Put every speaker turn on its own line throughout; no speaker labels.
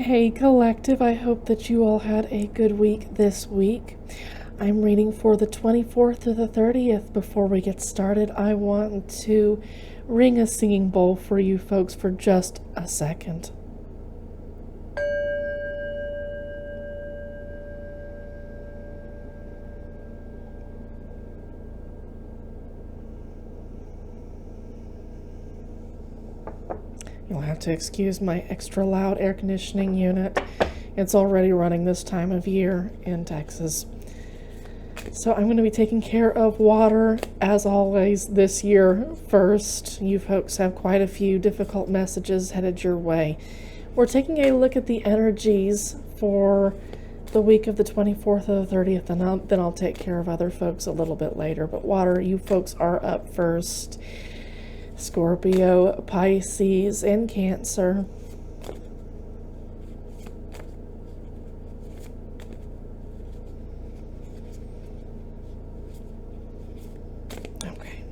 Hey collective, I hope that you all had a good week this week. I'm reading for the 24th to the 30th. Before we get started, I want to ring a singing bowl for you folks for just a second. You'll have to excuse my extra loud air conditioning unit. It's already running this time of year in Texas. So I'm going to be taking care of water, as always, this year first. You folks have quite a few difficult messages headed your way. We're taking a look at the energies for the week of the 24th to the 30th, and then I'll take care of other folks a little bit later. But water, you folks are up first. Scorpio, Pisces, and Cancer. Okay.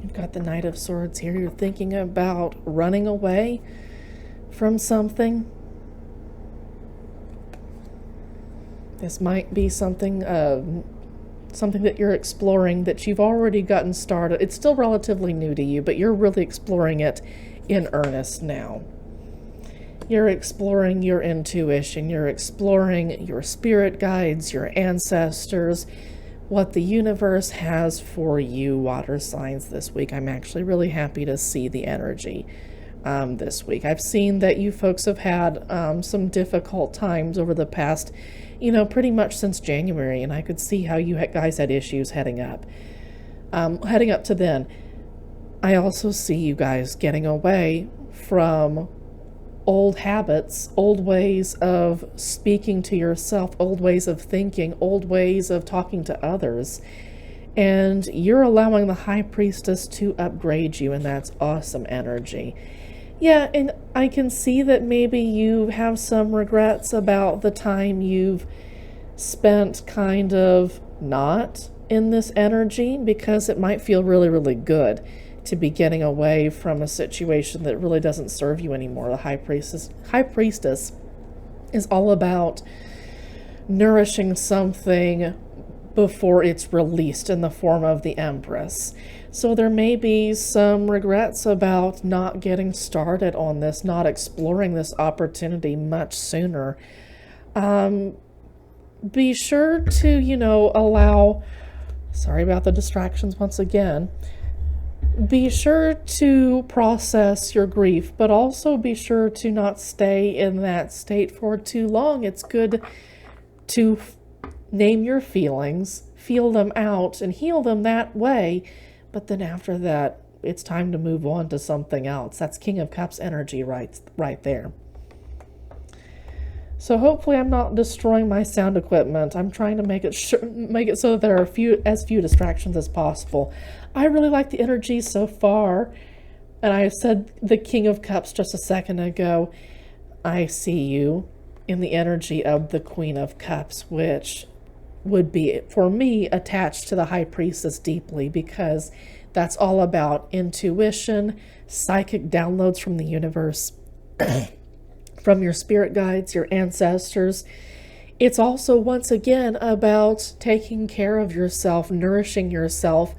You've got the Knight of Swords here. You're thinking about running away from something. This might be something that you're exploring that you've already gotten started. It's still relatively new to you, but you're really exploring it in earnest now. You're exploring your intuition. You're exploring your spirit guides, your ancestors, what the universe has for you, water signs, this week. I'm actually really happy to see the energy this week. I've seen that you folks have had some difficult times over the past, pretty much since January, and I could see how you guys had issues heading up to then. I also see you guys getting away from old habits, old ways of speaking to yourself, old ways of thinking, old ways of talking to others, and you're allowing the High Priestess to upgrade you, and that's awesome energy. Yeah, and I can see that maybe you have some regrets about the time you've spent kind of not in this energy, because it might feel really, really good to be getting away from a situation that really doesn't serve you anymore. The High Priestess is all about nourishing something before it's released in the form of the Empress. So there may be some regrets about not getting started on this, not exploring this opportunity much sooner. Be sure to, allow, sorry about the distractions once again, be sure to process your grief, but also be sure to not stay in that state for too long. It's good to name your feelings, feel them out, and heal them that way. But then after that, it's time to move on to something else. That's King of Cups energy right there. So hopefully I'm not destroying my sound equipment. I'm trying to make it so that there are as few distractions as possible. I really like the energy so far. And I said the King of Cups just a second ago. I see you in the energy of the Queen of Cups, which would be, for me, attached to the High Priestess deeply, because that's all about intuition, psychic downloads from the universe, from your spirit guides, your ancestors. It's also, once again, about taking care of yourself, nourishing yourself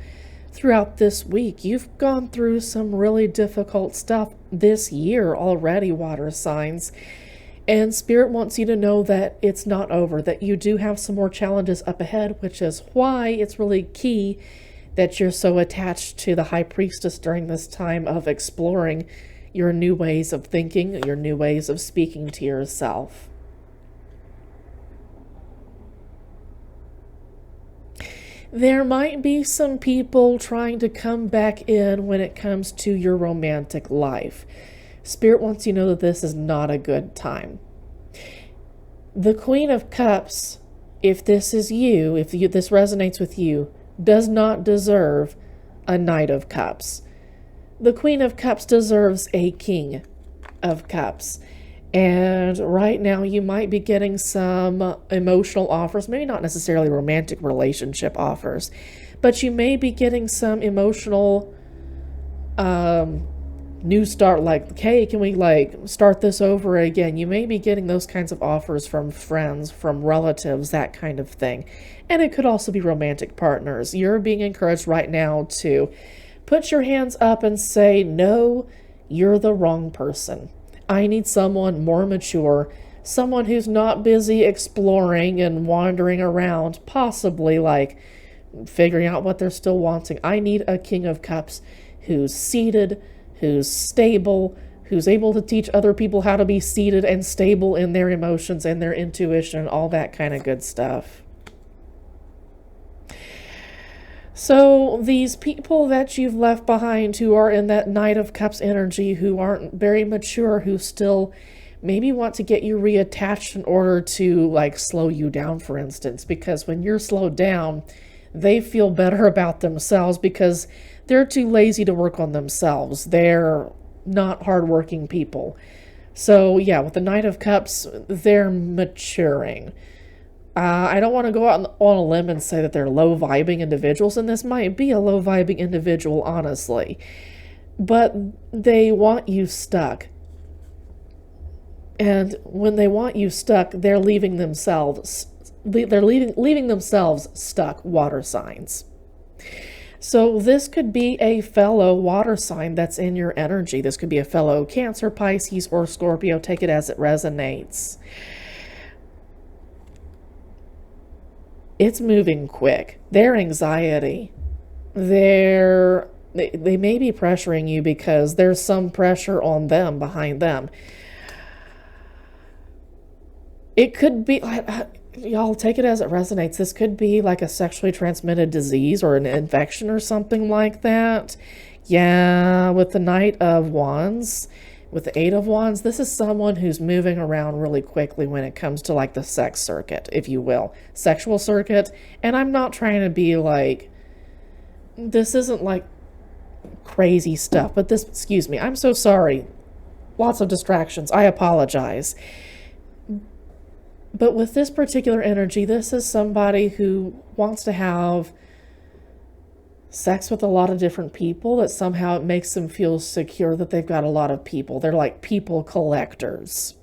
throughout this week. You've gone through some really difficult stuff this year already, water signs. And Spirit wants you to know that it's not over, that you do have some more challenges up ahead, which is why it's really key that you're so attached to the High Priestess during this time of exploring your new ways of thinking, your new ways of speaking to yourself. There might be some people trying to come back in when it comes to your romantic life. Spirit wants you to know that this is not a good time. The Queen of Cups, if this is you, this resonates with you, does not deserve a Knight of Cups. The Queen of Cups deserves a King of Cups. And right now you might be getting some emotional offers, maybe not necessarily romantic relationship offers, but you may be getting some emotional new start, like, hey, can we like start this over again? You may be getting those kinds of offers from friends, from relatives, that kind of thing. And it could also be romantic partners. You're being encouraged right now to put your hands up and say, no, you're the wrong person. I need someone more mature, someone who's not busy exploring and wandering around, possibly like figuring out what they're still wanting. I need a King of Cups who's seated, who's stable, who's able to teach other people how to be seated and stable in their emotions and their intuition, all that kind of good stuff. So these people that you've left behind who are in that Knight of Cups energy, who aren't very mature, who still maybe want to get you reattached in order to like slow you down, for instance, because when you're slowed down, they feel better about themselves because they're too lazy to work on themselves. They're not hardworking people. So yeah, with the Knight of Cups, they're maturing. I don't want to go out on a limb and say that they're low-vibing individuals, and this might be a low-vibing individual, honestly. But they want you stuck. And when they want you stuck, they're leaving themselves stuck, water signs. So this could be a fellow water sign that's in your energy. This could be a fellow Cancer, Pisces, or Scorpio. Take it as it resonates. It's moving quick. Their anxiety, they may be pressuring you because there's some pressure on them, behind them. It could be, y'all take it as it resonates. This could be like a sexually transmitted disease or an infection or something like that. Yeah, with the Knight of Wands, with the Eight of Wands, this is someone who's moving around really quickly when it comes to like the sex circuit, if you will, sexual circuit. And I'm not trying to be like, this isn't like crazy stuff, but this, excuse me, I'm so sorry. Lots of distractions. I apologize. But with this particular energy, this is somebody who wants to have sex with a lot of different people, that somehow it makes them feel secure that they've got a lot of people. They're like people collectors.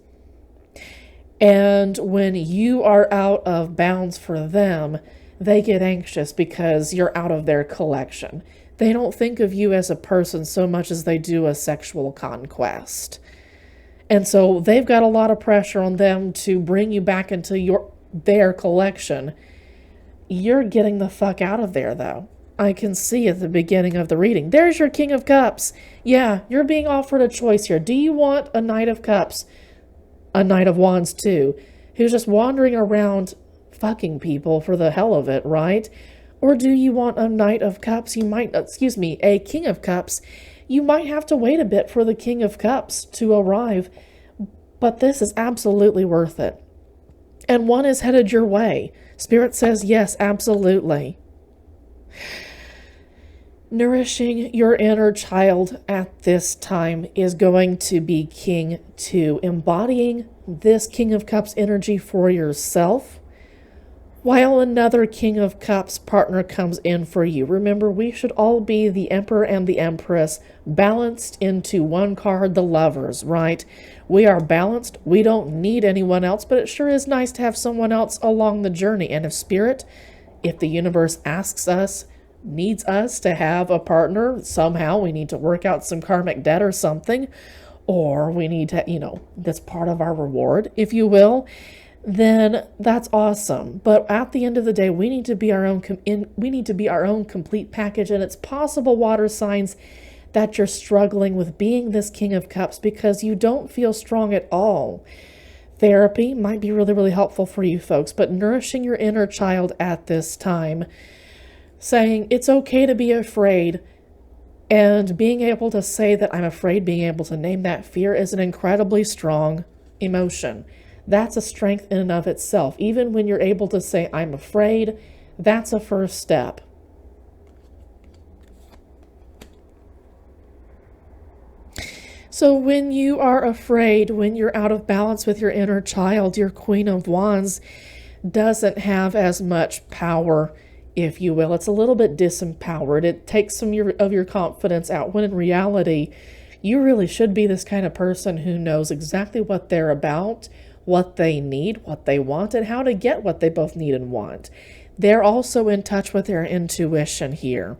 And when you are out of bounds for them, they get anxious because you're out of their collection. They don't think of you as a person so much as they do a sexual conquest. And so they've got a lot of pressure on them to bring you back into their collection. You're getting the fuck out of there, though. I can see at the beginning of the reading. There's your King of Cups. Yeah, you're being offered a choice here. Do you want a Knight of Cups, a Knight of Wands too, who's just wandering around fucking people for the hell of it, right? Or do you want a Knight of Cups? A King of Cups. You might have to wait a bit for the King of Cups to arrive, but this is absolutely worth it. And one is headed your way. Spirit says yes, absolutely. Nourishing your inner child at this time is going to be King 2. Embodying this King of Cups energy for yourself, while another King of Cups partner comes in for you. Remember, we should all be the Emperor and the Empress balanced into one card, the Lovers, right? We are balanced. We don't need anyone else, but it sure is nice to have someone else along the journey. And if the universe asks us, needs us to have a partner, somehow we need to work out some karmic debt or something, or we need to, that's part of our reward, if you will, then that's awesome. But at the end of the day, we need to be our own complete package. And it's possible, water signs, that you're struggling with being this King of Cups because you don't feel strong at all. Therapy might be really, really helpful for you folks, but nourishing your inner child at this time, saying it's okay to be afraid, and being able to say that I'm afraid, being able to name that fear is an incredibly strong emotion. That's a strength in and of itself. Even when you're able to say, I'm afraid, that's a first step. So when you are afraid, when you're out of balance with your inner child, your Queen of Wands doesn't have as much power if you will. It's a little bit disempowered. It takes some of your confidence out, when in reality, you really should be this kind of person who knows exactly what they're about, what they need, what they want, and how to get what they both need and want. They're also in touch with their intuition here.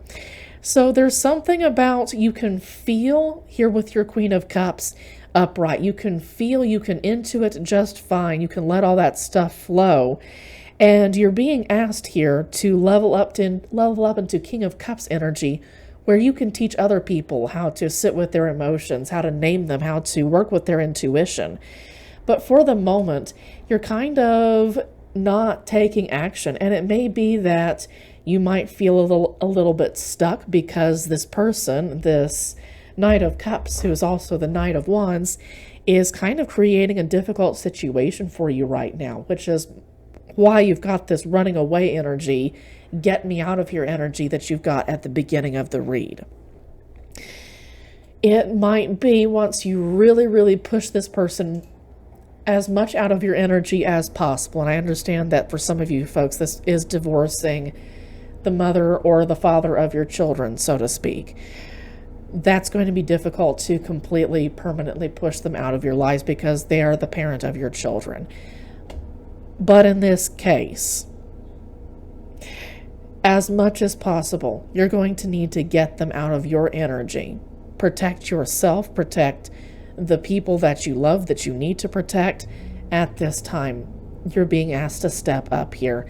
So there's something about, you can feel here with your Queen of Cups upright. You can feel, you can intuit just fine. You can let all that stuff flow. And you're being asked here to level up into King of Cups energy, where you can teach other people how to sit with their emotions, how to name them, how to work with their intuition. But for the moment, you're kind of not taking action. And it may be that you might feel a little bit stuck, because this person, this Knight of Cups, who is also the Knight of Wands, is kind of creating a difficult situation for you right now, which is why you've got this running away energy, get me out of here energy that you've got at the beginning of the read. It might be, once you really, really push this person as much out of your energy as possible, and I understand that for some of you folks, this is divorcing the mother or the father of your children, so to speak. That's going to be difficult to completely, permanently push them out of your lives, because they are the parent of your children. But in this case, as much as possible, you're going to need to get them out of your energy. Protect yourself, protect the people that you love, that you need to protect at this time. You're being asked to step up here,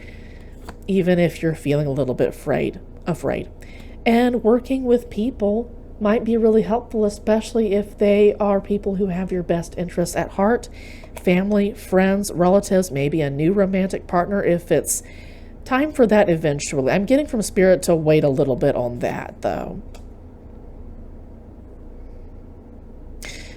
even if you're feeling a little bit afraid. And working with people might be really helpful, especially if they are people who have your best interests at heart. Family, friends, relatives, maybe a new romantic partner, if it's time for that eventually. I'm getting from Spirit to wait a little bit on that, though.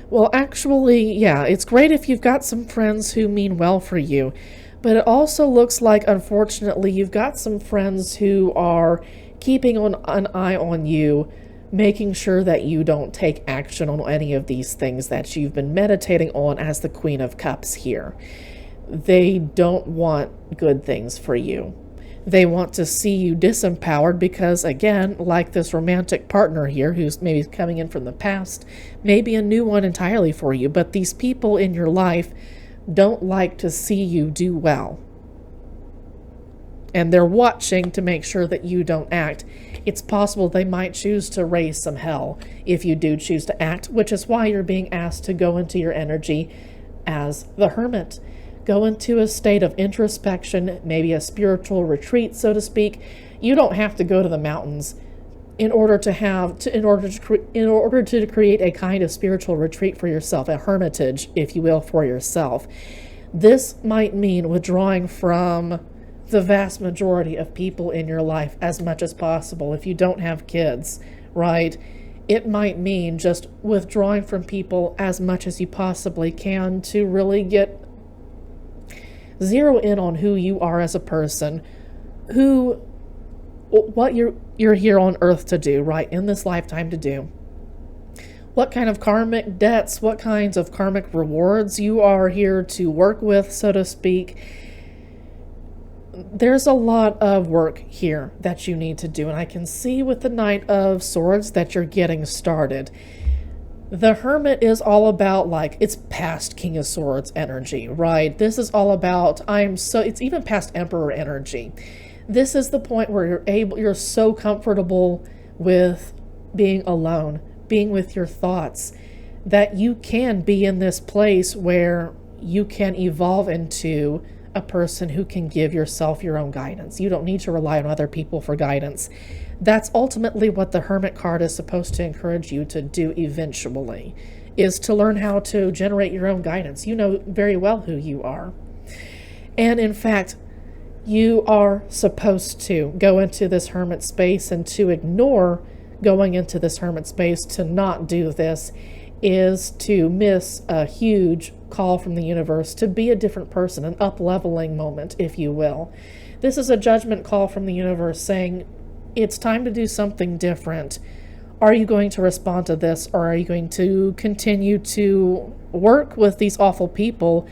Well, actually, yeah, it's great if you've got some friends who mean well for you, but it also looks like, unfortunately, you've got some friends who are keeping an eye on you, making sure that you don't take action on any of these things that you've been meditating on as the Queen of Cups here. They don't want good things for you. They want to see you disempowered, because, again, like this romantic partner here who's maybe coming in from the past, maybe a new one entirely for you, but these people in your life don't like to see you do well. And they're watching to make sure that you don't act. It's possible they might choose to raise some hell if you do choose to act, which is why you're being asked to go into your energy as the Hermit. Go into a state of introspection, maybe a spiritual retreat, so to speak. You don't have to go to the mountains in order to create a kind of spiritual retreat for yourself, a hermitage, if you will, for yourself. This might mean withdrawing from the vast majority of people in your life as much as possible. If you don't have kids, right? It might mean just withdrawing from people as much as you possibly can to really zero in on who you are as a person, what you're here on earth to do, right? In this lifetime to do. What kind of karmic debts, what kinds of karmic rewards you are here to work with, so to speak. There's a lot of work here that you need to do, and I can see with the Knight of Swords that you're getting started. The Hermit is all about, like, it's past King of Swords energy, right? This is all about, it's even past Emperor energy. This is the point where you're so comfortable with being alone, being with your thoughts, that you can be in this place where you can evolve into a person who can give yourself your own guidance. You don't need to rely on other people for guidance. That's ultimately what the Hermit card is supposed to encourage you to do eventually, is to learn how to generate your own guidance. You know very well who you are. And in fact, you are supposed to go into this Hermit space, and to ignore going into this Hermit space, to not do this, is to miss a huge call from the universe to be a different person, an up-leveling moment, if you will. This is a judgment call from the universe saying, it's time to do something different. Are you going to respond to this, or are you going to continue to work with these awful people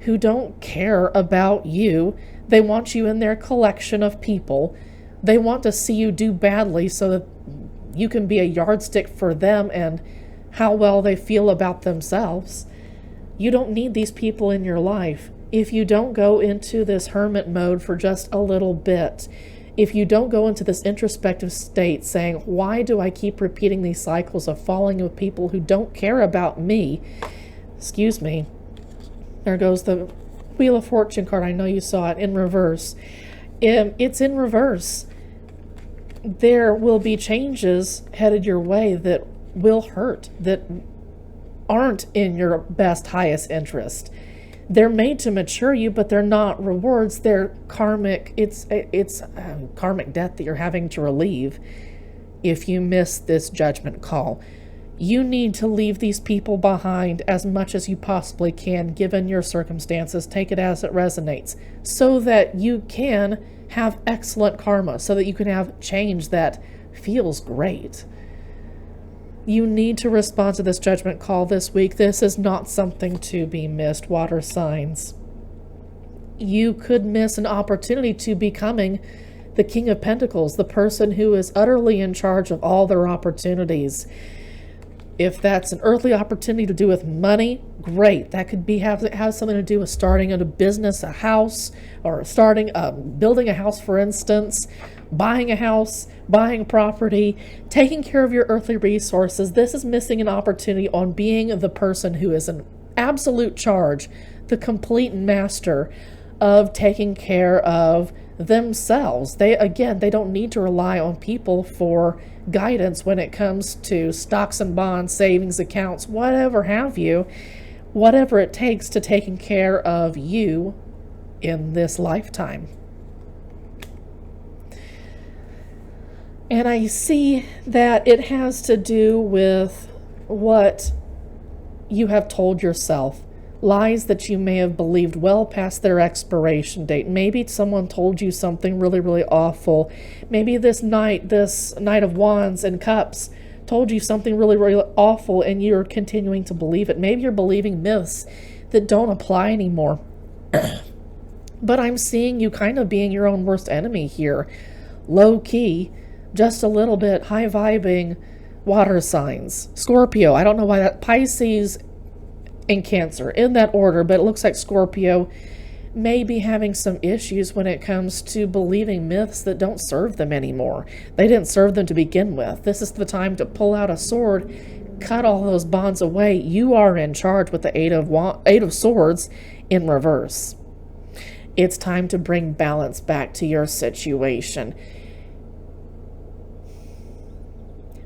who don't care about you? They want you in their collection of people, They want to see you do badly so that you can be a yardstick for them and how well they feel about themselves. You don't need these people in your life. If you don't go into this hermit mode for just a little bit, if you don't go into this introspective state saying, why do I keep repeating these cycles of falling with people who don't care about me? Excuse me. There goes the Wheel of Fortune card. I know you saw it in reverse. It's in reverse. There will be changes headed your way that will hurt, that aren't in your best, highest interest. They're made to mature you, but they're not rewards. They're karmic. It's karmic debt that you're having to relieve if you miss this judgment call. You need to leave these people behind as much as you possibly can, given your circumstances. Take it as it resonates, so that you can have excellent karma, so that you can have change that feels great. You need to respond to this judgment call this week. This is not something to be missed, water signs. You could miss an opportunity to becoming the King of Pentacles, the person who is utterly in charge of all their opportunities. If that's an earthly opportunity to do with money, great. That could be have something to do with starting a business, a house, or building a house, for instance, buying a house, buying property, taking care of your earthly resources. This is missing an opportunity on being the person who is in absolute charge, the complete master of taking care of themselves. They don't need to rely on people for guidance when it comes to stocks and bonds, savings accounts, whatever have you, whatever it takes to taking care of you in this lifetime. And I see that it has to do with what you have told yourself. Lies that you may have believed well past their expiration date. Maybe someone told you something really, really awful. Maybe this Knight of Wands and Cups told you something really, really awful and you're continuing to believe it. Maybe you're believing myths that don't apply anymore. But I'm seeing you kind of being your own worst enemy here. Low key, just a little bit high vibing water signs. Scorpio, I don't know why that. Pisces and Cancer, in that order, but it looks like Scorpio may be having some issues when it comes to believing myths that don't serve them anymore. They didn't serve them to begin with. This is the time to pull out a sword, cut all those bonds away. You are in charge with the Eight of Swords in reverse. It's time to bring balance back to your situation.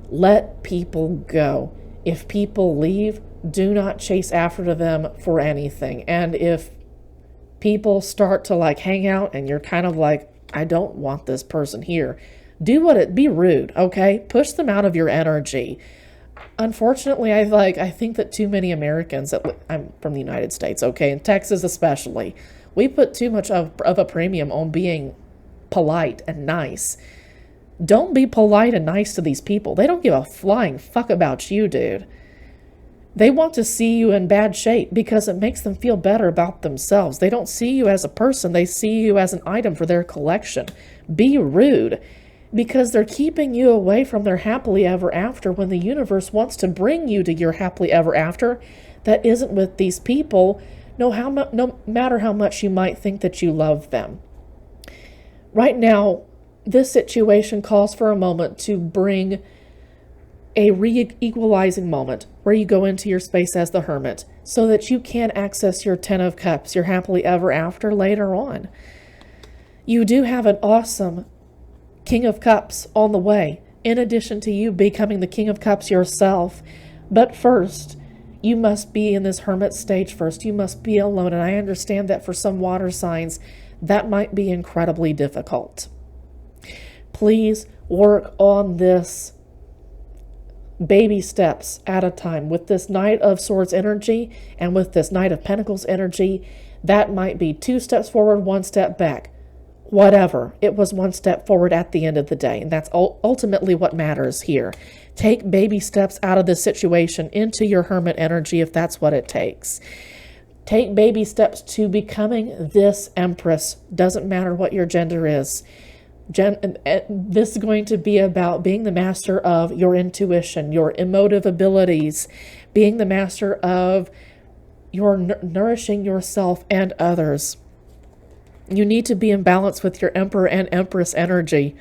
Let people go. If people leave, do not chase after them for anything. And if people start to hang out and you're kind of like, I don't want this person here, be rude, okay? Push them out of your energy. Unfortunately, I think that too many Americans, I'm from the United States, okay, in Texas especially, we put too much of a premium on being polite and nice. Don't be polite and nice to these people. They don't give a flying fuck about you, dude. They want to see you in bad shape because it makes them feel better about themselves. They don't see you as a person. They see you as an item for their collection. Be rude because they're keeping you away from their happily ever after when the universe wants to bring you to your happily ever after that isn't with these people, no matter how much you might think that you love them. Right now, this situation calls for a moment to bring a re-equalizing moment where you go into your space as the Hermit so that you can access your Ten of Cups, your happily ever after later on. You do have an awesome King of Cups on the way, in addition to you becoming the King of Cups yourself. But first, you must be in this Hermit stage first. You must be alone, and I understand that for some water signs, that might be incredibly difficult. Please work on this baby steps at a time. With this Knight of Swords energy and with this Knight of Pentacles energy, that might be 2 steps forward, 1 step back. Whatever. It was 1 step forward at the end of the day, and that's ultimately what matters here. Take baby steps out of this situation into your Hermit energy if that's what it takes. Take baby steps to becoming this Empress. Doesn't matter what your gender is. This is going to be about being the master of your intuition, your emotive abilities, being the master of your nourishing yourself and others. You need to be in balance with your Emperor and Empress energy.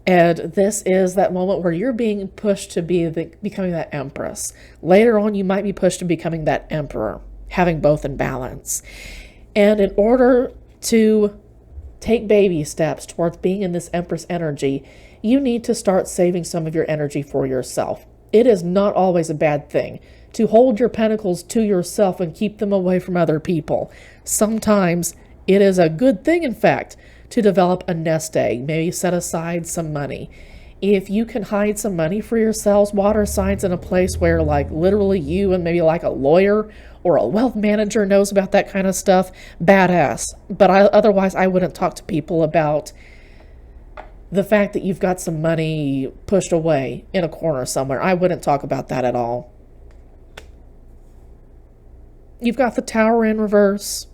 And this is that moment where you're being pushed to becoming that Empress. Later on, you might be pushed to becoming that Emperor, having both in balance. And in order to take baby steps towards being in this Empress energy, you need to start saving some of your energy for yourself. It is not always a bad thing to hold your pentacles to yourself and keep them away from other people. Sometimes it is a good thing, in fact, to develop a nest egg, maybe set aside some money. If you can hide some money for yourselves, water signs, in a place where like literally you and maybe like a lawyer or a wealth manager knows about that kind of stuff, badass. But otherwise, I wouldn't talk to people about the fact that you've got some money pushed away in a corner somewhere. I wouldn't talk about that at all. You've got the Tower in reverse.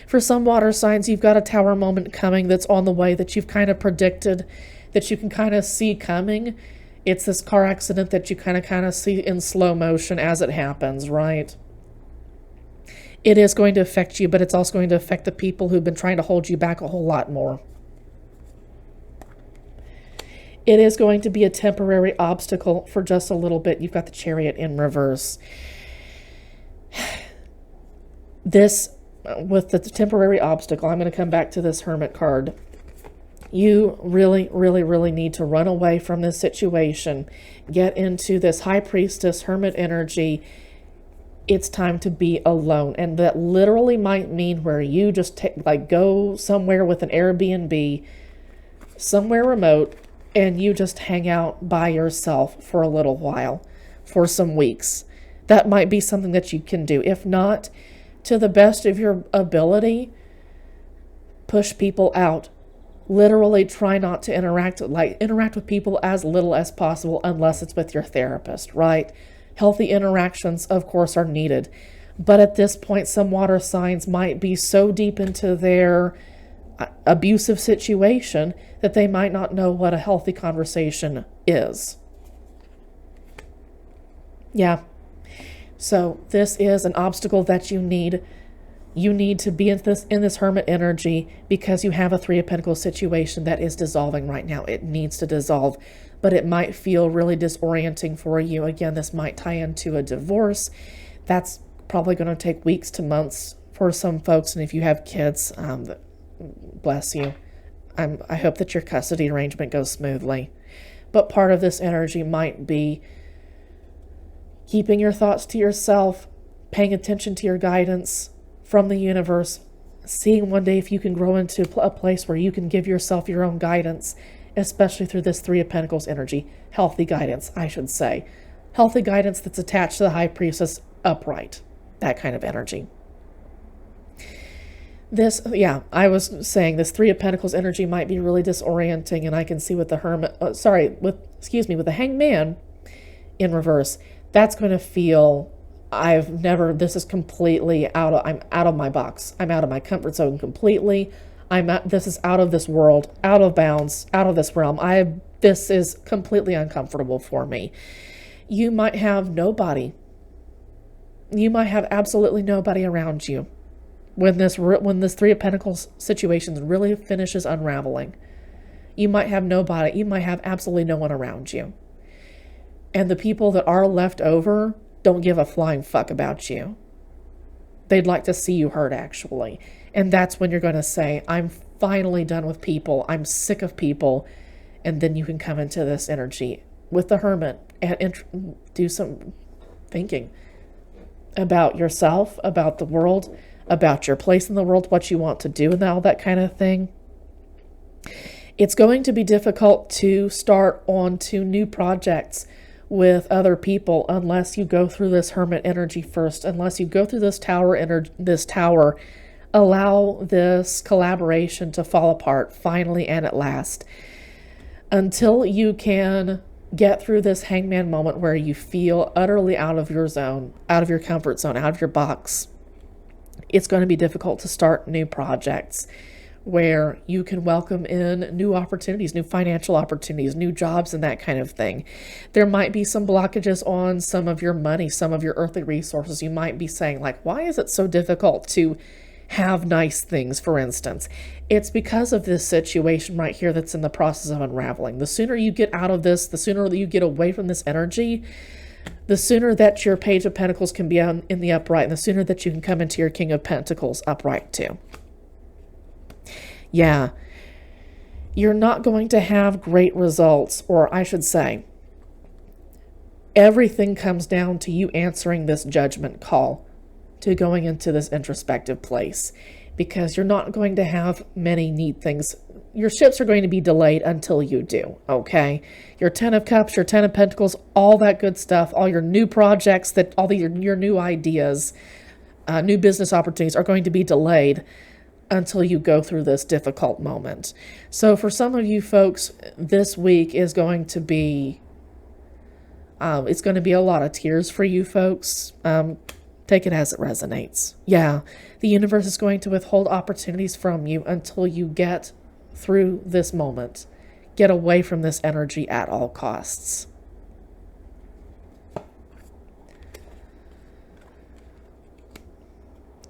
For some water signs, you've got a Tower moment coming that's on the way that you've kind of predicted, that you can kind of see coming. It's this car accident that you kind of see in slow motion as it happens, right? It is going to affect you, but it's also going to affect the people who've been trying to hold you back a whole lot more. It is going to be a temporary obstacle for just a little bit. You've got the Chariot in reverse. This, with the temporary obstacle, I'm going to come back to this Hermit card. You really, really, really need to run away from this situation. Get into this High Priestess Hermit energy. It's time to be alone. And that literally might mean where you just go somewhere with an Airbnb, somewhere remote, and you just hang out by yourself for a little while, for some weeks. That might be something that you can do. If not, to the best of your ability, push people out. Literally try not to interact with people as little as possible, unless it's with your therapist, right? Healthy interactions, of course, are needed. But at this point, some water signs might be so deep into their abusive situation that they might not know what a healthy conversation is. Yeah. So this is an obstacle that you need. You need to be in this Hermit energy because you have a Three of Pentacles situation that is dissolving right now. It needs to dissolve, but it might feel really disorienting for you. Again, this might tie into a divorce. That's probably going to take weeks to months for some folks. And if you have kids, bless you. I hope that your custody arrangement goes smoothly. But part of this energy might be keeping your thoughts to yourself, paying attention to your guidance from the universe, seeing one day if you can grow into a place where you can give yourself your own guidance, especially through this Three of Pentacles energy. Healthy guidance, I should say. Healthy guidance that's attached to the High Priestess upright. That kind of energy. I was saying this Three of Pentacles energy might be really disorienting, and I can see with the with the Hangman in reverse, that's going to feel, this is completely I'm out of my box. I'm out of my comfort zone completely. This is out of this world, out of bounds, out of this realm. This is completely uncomfortable for me. You might have nobody. You might have absolutely nobody around you when this Three of Pentacles situation really finishes unraveling. You might have nobody. You might have absolutely no one around you. And the people that are left over don't give a flying fuck about you. They'd like to see you hurt, actually. And that's when you're going to say, I'm finally done with people. I'm sick of people. And then you can come into this energy with the Hermit and do some thinking about yourself, about the world, about your place in the world, what you want to do and all that kind of thing. It's going to be difficult to start on to new projects with other people unless you go through this Hermit energy first, unless you go through this tower, allow this collaboration to fall apart finally and at last, until you can get through this Hangman moment where you feel utterly out of your zone, out of your comfort zone, out of your box. It's going to be difficult to start new projects. where you can welcome in new opportunities, new financial opportunities, new jobs, and that kind of thing. There might be some blockages on some of your money, some of your earthly resources. You might be saying, like, why is it so difficult to have nice things, for instance? It's because of this situation right here that's in the process of unraveling. The sooner you get out of this, the sooner that you get away from this energy, the sooner that your Page of Pentacles can be in the upright, and the sooner that you can come into your King of Pentacles upright too. Yeah, you're not going to have great results, or I should say, everything comes down to you answering this judgment call, to going into this introspective place, because you're not going to have many neat things. Your ships are going to be delayed until you do, okay? Your 10 of Cups, your 10 of Pentacles, all that good stuff, all your new projects, your new ideas, new business opportunities are going to be delayed until you go through this difficult moment. So for some of you folks, this week is going to be, it's going to be a lot of tears for you folks. Take it as it resonates. Yeah, the universe is going to withhold opportunities from you until you get through this moment. Get away from this energy at all costs.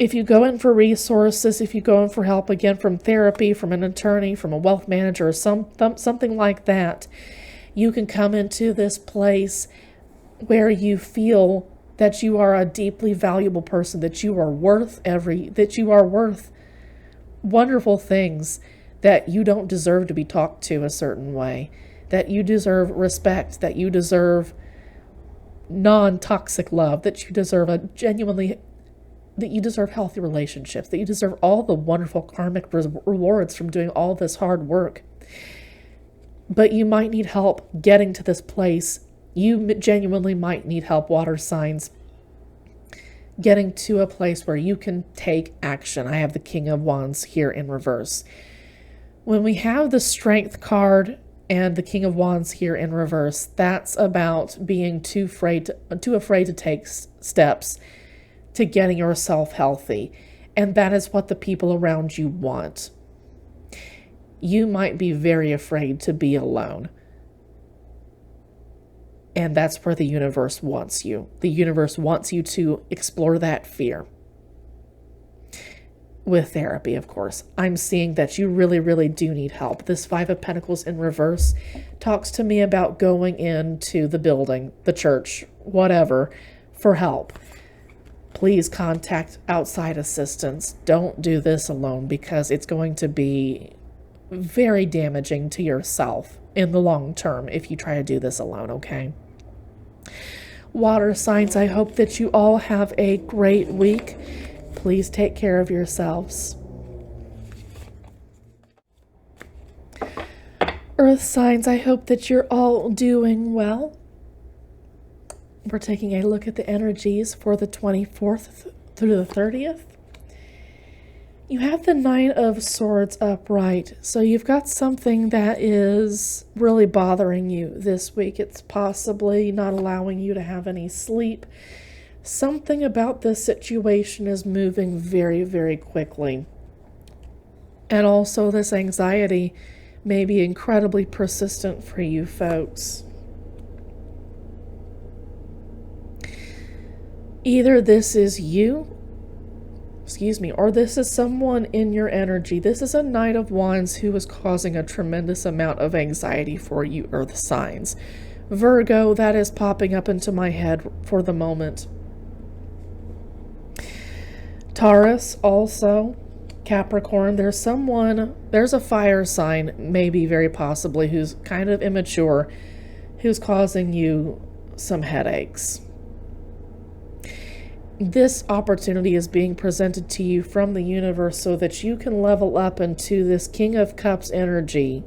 If you go in for resources, if you go in for help, again, from therapy, from an attorney, from a wealth manager, or something like that, you can come into this place where you feel that you are a deeply valuable person, that you are worth wonderful things, that you don't deserve to be talked to a certain way, that you deserve respect, that you deserve non-toxic love, that you deserve that you deserve healthy relationships, that you deserve all the wonderful karmic rewards from doing all this hard work. But you might need help getting to this place. You genuinely might need help, water signs, getting to a place where you can take action. I have the King of Wands here in reverse. When we have the Strength card and the King of Wands here in reverse, that's about being too afraid to take steps to getting yourself healthy. And that is what the people around you want. You might be very afraid to be alone. And that's where the universe wants you. The universe wants you to explore that fear. With therapy, of course. I'm seeing that you really, really do need help. This Five of Pentacles in reverse talks to me about going into the building, the church, whatever, for help. Please contact outside assistance. Don't do this alone, because it's going to be very damaging to yourself in the long term if you try to do this alone, okay? Water signs, I hope that you all have a great week. Please take care of yourselves. Earth signs, I hope that you're all doing well. We're taking a look at the energies for the 24th through the 30th. You have the Nine of Swords upright, so you've got something that is really bothering you this week. It's possibly not allowing you to have any sleep. Something about this situation is moving very, very quickly. And also this anxiety may be incredibly persistent for you folks. Either this is you, or this is someone in your energy. This is a Knight of Wands who is causing a tremendous amount of anxiety for you, Earth signs. Virgo, that is popping up into my head for the moment. Taurus, also. Capricorn, there's a fire sign, maybe very possibly, who's kind of immature, who's causing you some headaches. This opportunity is being presented to you from the universe so that you can level up into this King of Cups energy.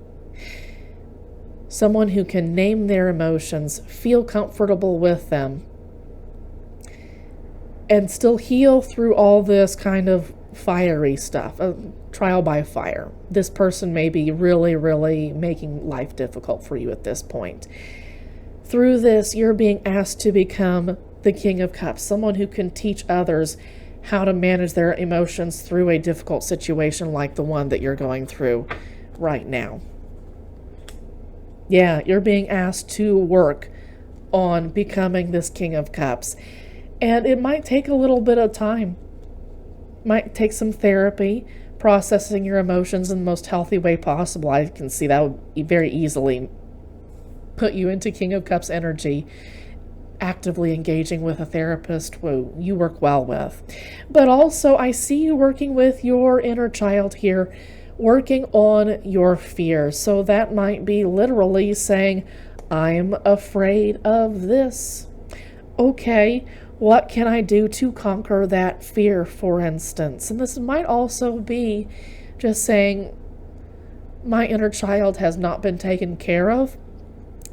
Someone who can name their emotions, feel comfortable with them, and still heal through all this kind of fiery stuff, trial by fire. This person may be really, really making life difficult for you at this point. Through this, you're being asked to become the King of Cups, someone who can teach others how to manage their emotions through a difficult situation like the one that you're going through right now. Yeah, you're being asked to work on becoming this King of Cups. And it might take a little bit of time. Might take some therapy, processing your emotions in the most healthy way possible. I can see that would very easily put you into King of Cups energy, actively engaging with a therapist who you work well with. But also, I see you working with your inner child here, working on your fears. So that might be literally saying, I'm afraid of this. Okay, what can I do to conquer that fear, for instance? And this might also be just saying, my inner child has not been taken care of.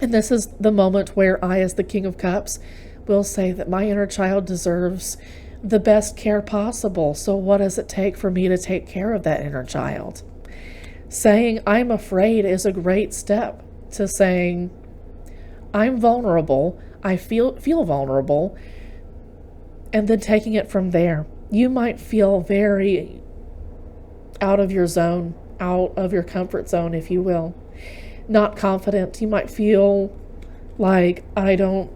And this is the moment where I, as the King of Cups, will say that my inner child deserves the best care possible. So what does it take for me to take care of that inner child? Saying I'm afraid is a great step to saying I'm vulnerable, I feel vulnerable, and then taking it from there. You might feel very out of your zone, out of your comfort zone, if you will. Not confident. You might feel like I don't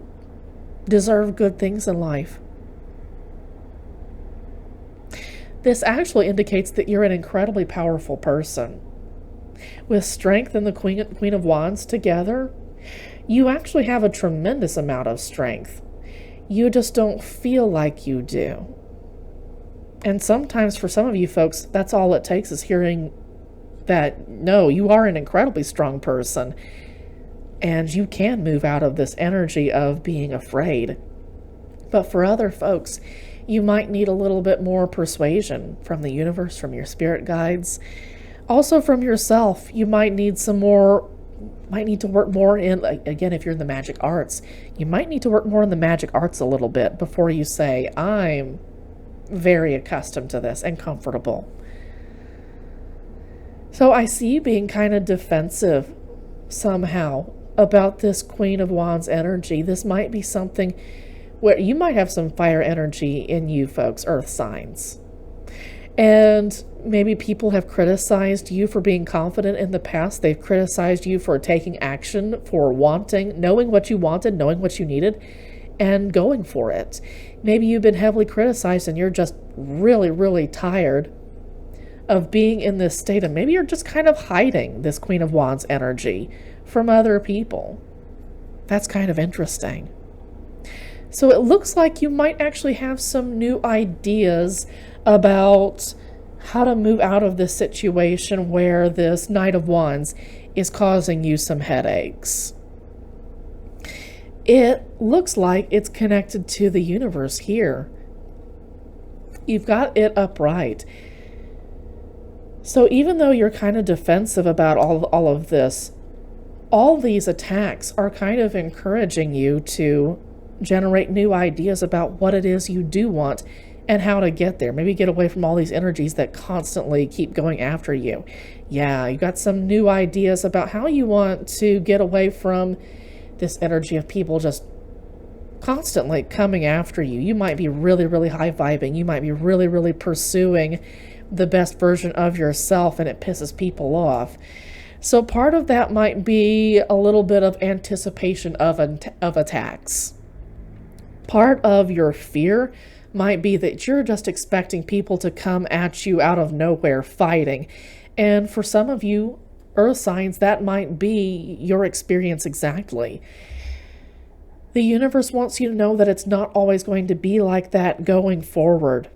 deserve good things in life. This actually indicates that you're an incredibly powerful person. With strength and the Queen of Wands together, you actually have a tremendous amount of strength. You just don't feel like you do. And sometimes for some of you folks, that's all it takes is hearing that, no, you are an incredibly strong person and you can move out of this energy of being afraid. But for other folks, you might need a little bit more persuasion from the universe, from your spirit guides, also from yourself. You might need to work more in, again, if you're in the magic arts, you might need to work more in the magic arts a little bit before you say, I'm very accustomed to this and comfortable. So I see you being kind of defensive somehow about this Queen of Wands energy. This might be something where you might have some fire energy in you folks, earth signs. And maybe people have criticized you for being confident in the past. They've criticized you for taking action, for wanting, knowing what you wanted, knowing what you needed, and going for it. Maybe you've been heavily criticized and you're just really, really tired of being in this state, and maybe you're just kind of hiding this Queen of Wands energy from other people. That's kind of interesting. So it looks like you might actually have some new ideas about how to move out of this situation where this Knight of Wands is causing you some headaches. It looks like it's connected to the universe here. You've got it upright. So even though you're kind of defensive about all of this, all these attacks are kind of encouraging you to generate new ideas about what it is you do want and how to get there. Maybe get away from all these energies that constantly keep going after you. Yeah, you got some new ideas about how you want to get away from this energy of people just constantly coming after you. You might be really, really high vibing. You might be really, really pursuing the best version of yourself, and it pisses people off. So part of that might be a little bit of anticipation of attacks. Part of your fear might be that you're just expecting people to come at you out of nowhere fighting. And for some of you earth signs, that might be your experience exactly. The universe wants you to know that it's not always going to be like that going forward.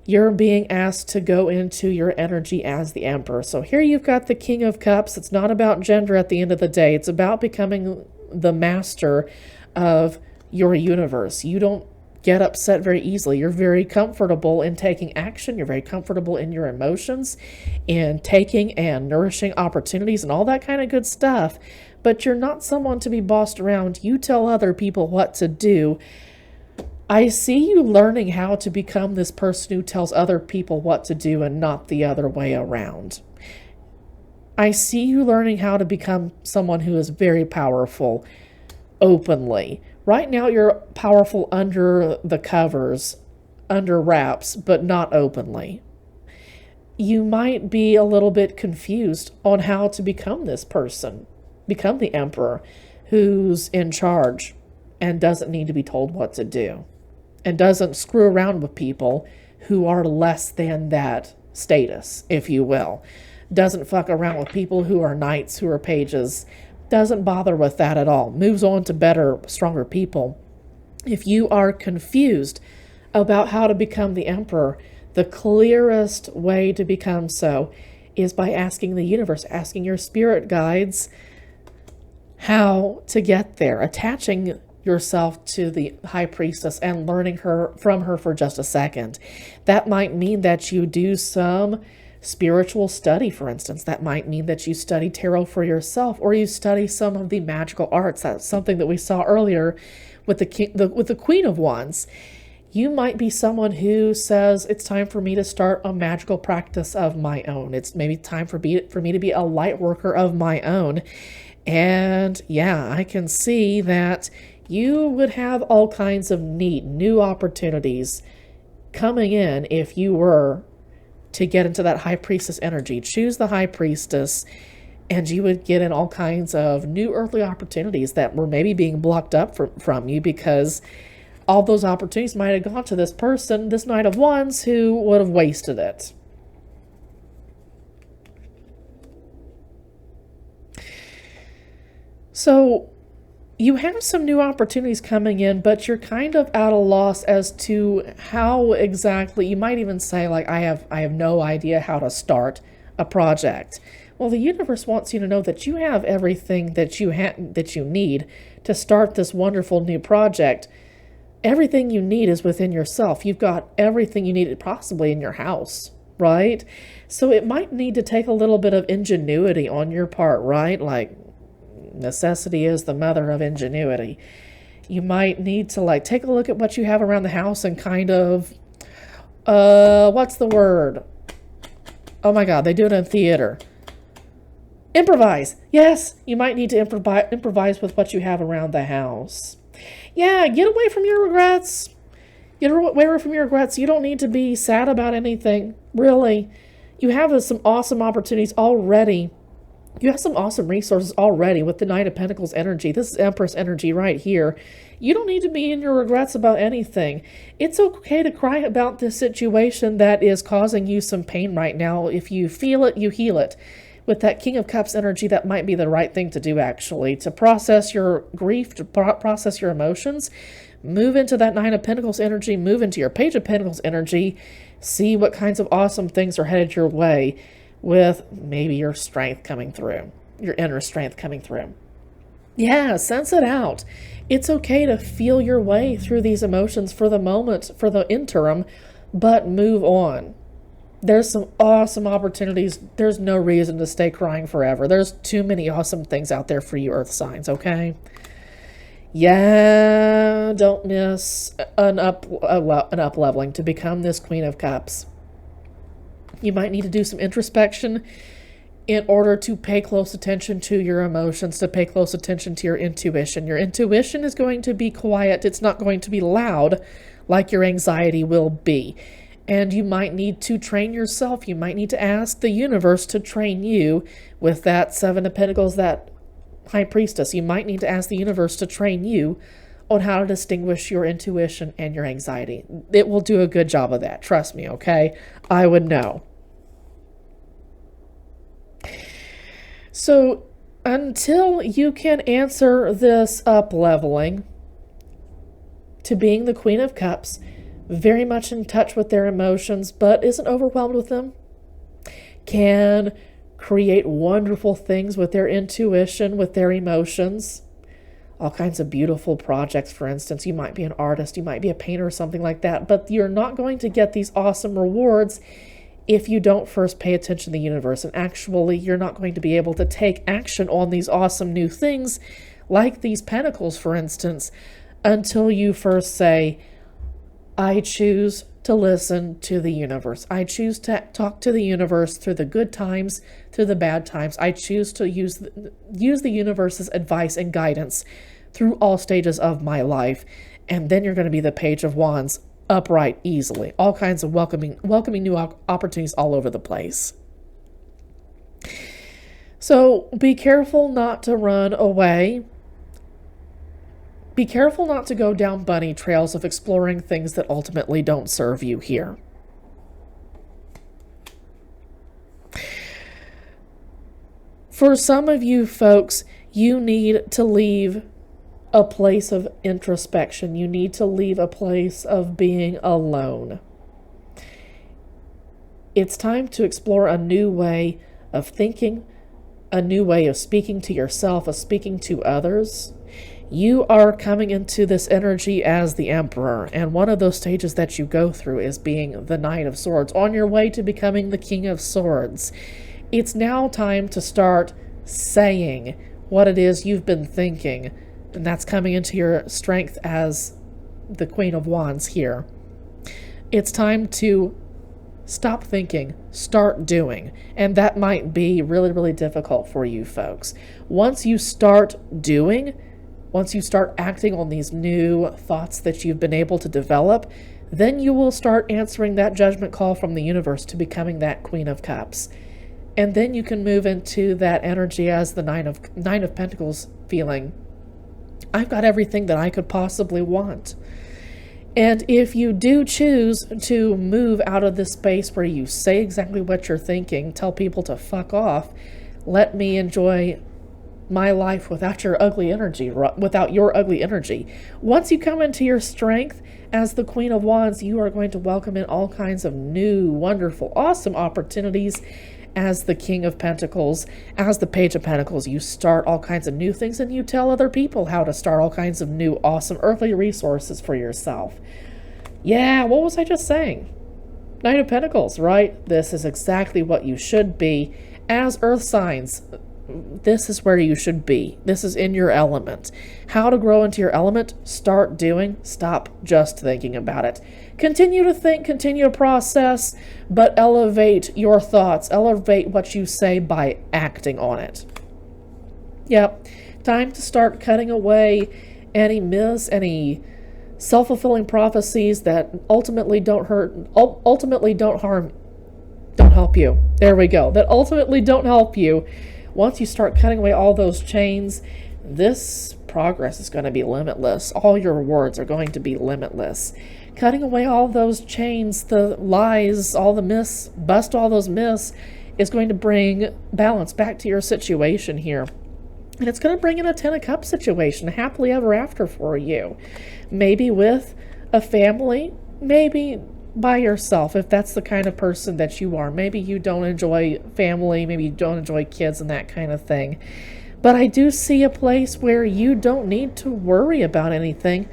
You're being asked to go into your energy as the Emperor. So here you've got the King of Cups. It's not about gender at the end of the day. It's about becoming the master of your universe. You don't get upset very easily. You're very comfortable in taking action. You're very comfortable in your emotions, in taking and nourishing opportunities and all that kind of good stuff. But you're not someone to be bossed around. You tell other people what to do. I see you learning how to become this person who tells other people what to do and not the other way around. I see you learning how to become someone who is very powerful openly. Right now you're powerful under the covers under wraps, but not openly. You might be a little bit confused on how to become this person, become the emperor who's in charge and doesn't need to be told what to do and doesn't screw around with people who are less than that status, if you will. Doesn't fuck around with people who are knights, who are pages. Doesn't bother with that at all. Moves on to better, stronger people. If you are confused about how to become the emperor, the clearest way to become so is by asking the universe, asking your spirit guides how to get there, attaching yourself to the high priestess and learning from her for just a second. That might mean that you do some spiritual study, for instance. That might mean that you study tarot for yourself, or you study some of the magical arts. That's something that we saw earlier with the Queen of Wands. You might be someone who says, it's time for me to start a magical practice of my own. It's maybe time for me to be a light worker of my own. And yeah, I can see that you would have all kinds of neat new opportunities coming in if you were to get into that high priestess energy. Choose the high priestess, and you would get in all kinds of new earthly opportunities that were maybe being blocked up from you, because all those opportunities might have gone to this person, this Knight of Wands, who would have wasted it. So you have some new opportunities coming in, but you're kind of at a loss as to how exactly. You might even say, like, I have no idea how to start a project. Well, the universe wants you to know that you have everything that you need to start this wonderful new project. Everything you need is within yourself. You've got everything you need possibly in your house, right? So it might need to take a little bit of ingenuity on your part, right? Like, necessity is the mother of ingenuity. You might need to, like, take a look at what you have around the house and kind of, what's the word? Oh my God, they do it in theater. Improvise. Yes, you might need to improvise with what you have around the house. Yeah, get away from your regrets. Get away from your regrets. You don't need to be sad about anything, really. You have some awesome opportunities already. You have some awesome resources already with the Knight of Pentacles energy. This is Empress energy right here. You don't need to be in your regrets about anything. It's okay to cry about this situation that is causing you some pain right now. If you feel it, you heal it. With that King of Cups energy, that might be the right thing to do, actually. To process your grief, to process your emotions, move into that Nine of Pentacles energy, move into your Page of Pentacles energy, see what kinds of awesome things are headed your way, with maybe your strength coming through, your inner strength coming through. Yeah, sense it out. It's okay to feel your way through these emotions for the moment, for the interim, but move on. There's some awesome opportunities. There's no reason to stay crying forever. There's too many awesome things out there for you, Earth signs, okay? Yeah, don't miss an up-leveling to become this Queen of Cups. You might need to do some introspection in order to pay close attention to your emotions, to pay close attention to your intuition. Your intuition is going to be quiet. It's not going to be loud like your anxiety will be. And you might need to train yourself. You might need to ask the universe to train you with that Seven of Pentacles, that High Priestess. You might need to ask the universe to train you on how to distinguish your intuition and your anxiety. It will do a good job of that. Trust me, okay? I would know. So until you can answer this up-leveling to being the Queen of Cups, very much in touch with their emotions, but isn't overwhelmed with them, can create wonderful things with their intuition, with their emotions, all kinds of beautiful projects. For instance, you might be an artist, you might be a painter or something like that, but you're not going to get these awesome rewards if you don't first pay attention to the universe. And actually, you're not going to be able to take action on these awesome new things, like these pentacles, for instance, until you first say, I choose to listen to the universe. I choose to talk to the universe through the good times, through the bad times. I choose to use the universe's advice and guidance through all stages of my life. And then you're going to be the Page of Wands upright easily. All kinds of welcoming new opportunities all over the place. So be careful not to run away. Be careful not to go down bunny trails of exploring things that ultimately don't serve you here. For some of you folks, you need to leave a place of introspection. You need to leave a place of being alone. It's time to explore a new way of thinking, a new way of speaking to yourself, of speaking to others. You are coming into this energy as the Emperor, and one of those stages that you go through is being the Knight of Swords, on your way to becoming the King of Swords. It's now time to start saying what it is you've been thinking, and that's coming into your strength as the Queen of Wands here. It's time to stop thinking, start doing, and that might be really, really difficult for you folks. Once you start doing, once you start acting on these new thoughts that you've been able to develop, then you will start answering that judgment call from the universe to becoming that Queen of Cups. And then you can move into that energy as the Nine of Pentacles feeling. I've got everything that I could possibly want. And if you do choose to move out of this space where you say exactly what you're thinking, tell people to fuck off, let me enjoy my life without your ugly energy, Once you come into your strength as the Queen of Wands, you are going to welcome in all kinds of new, wonderful, awesome opportunities. As the King of Pentacles, as the Page of Pentacles, you start all kinds of new things, and you tell other people how to start all kinds of new, awesome earthly resources for yourself. Yeah, what was I just saying? Knight of Pentacles, right? This is exactly what you should be as earth signs. This is where you should be. This is in your element. How to grow into your element? Start doing. Stop just thinking about it. Continue to think, continue to process, but elevate your thoughts. Elevate what you say by acting on it. Yep. Time to start cutting away any myths, any self-fulfilling prophecies that ultimately don't help you. There we go. That ultimately don't help you. Once you start cutting away all those chains, this progress is going to be limitless. All your rewards are going to be limitless. Cutting away all those chains, the lies, all the myths, bust all those myths, is going to bring balance back to your situation here. And it's going to bring in a Ten of Cups situation, happily ever after for you. Maybe with a family, maybe by yourself, if that's the kind of person that you are. Maybe you don't enjoy family, maybe you don't enjoy kids and that kind of thing. But I do see a place where you don't need to worry about anything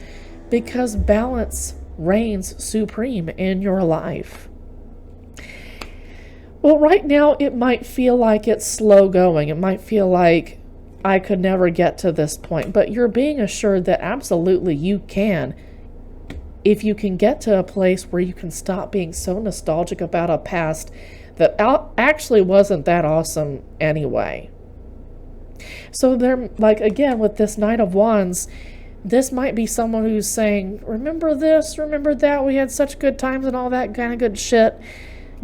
because balance reigns supreme in your life. Well, right now it might feel like it's slow going. It might feel like I could never get to this point, but you're being assured that absolutely you can. If you can get to a place where you can stop being so nostalgic about a past that actually wasn't that awesome anyway. So they're like, again, with this Knight of Wands, this might be someone who's saying, remember this, remember that, we had such good times and all that kind of good shit.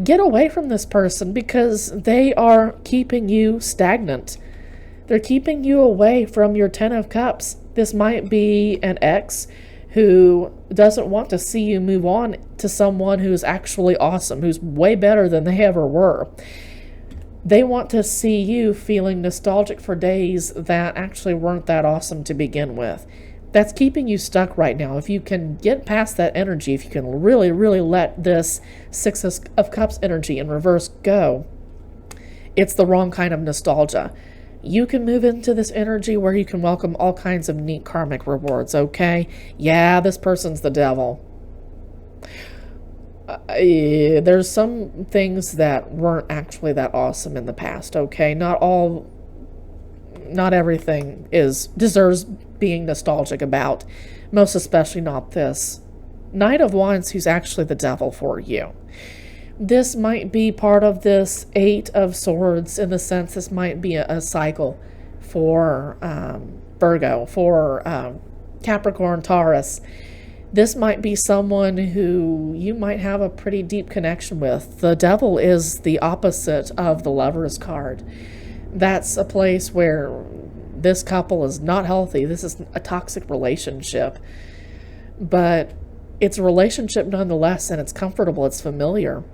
Get away from this person because they are keeping you stagnant. They're keeping you away from your Ten of Cups. This might be an ex who doesn't want to see you move on to someone who's actually awesome, who's way better than they ever were. They want to see you feeling nostalgic for days that actually weren't that awesome to begin with. That's keeping you stuck right now. If you can get past that energy, if you can really, really let this Six of Cups energy in reverse go, it's the wrong kind of nostalgia. You can move into this energy where you can welcome all kinds of neat karmic rewards, okay? Yeah, this person's the devil. There's some things that weren't actually that awesome in the past, okay? Not everything deserves being nostalgic about, most especially not this Knight of Wands who's actually the devil for you. This might be part of this Eight of Swords in the sense this might be a cycle for Virgo, for Capricorn, Taurus. This might be someone who you might have a pretty deep connection with. The Devil is the opposite of the Lover's card. That's a place where this couple is not healthy. This is a toxic relationship. But it's a relationship nonetheless, and it's comfortable, it's familiar.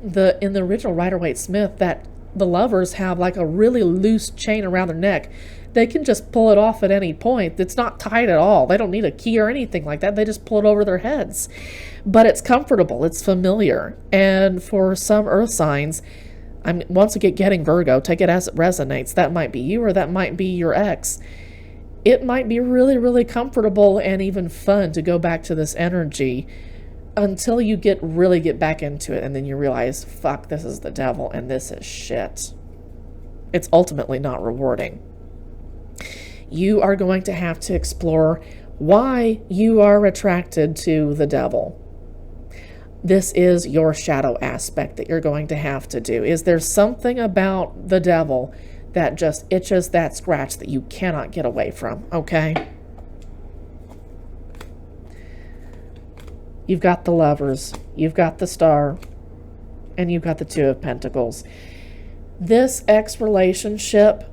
In the original Rider-Waite-Smith, that the lovers have like a really loose chain around their neck. They can just pull it off at any point. It's not tight at all. They don't need a key or anything like that. They just pull it over their heads. But it's comfortable. It's familiar. And for some earth signs, once again, getting Virgo, take it as it resonates. That might be you or that might be your ex. It might be really, really comfortable and even fun to go back to this energy until you really get back into it. And then you realize, fuck, this is the devil and this is shit. It's ultimately not rewarding. You are going to have to explore why you are attracted to the devil. This is your shadow aspect that you're going to have to do. Is there something about the devil that just itches that scratch that you cannot get away from? Okay? You've got the Lovers, you've got the Star, and you've got the Two of Pentacles. This ex relationship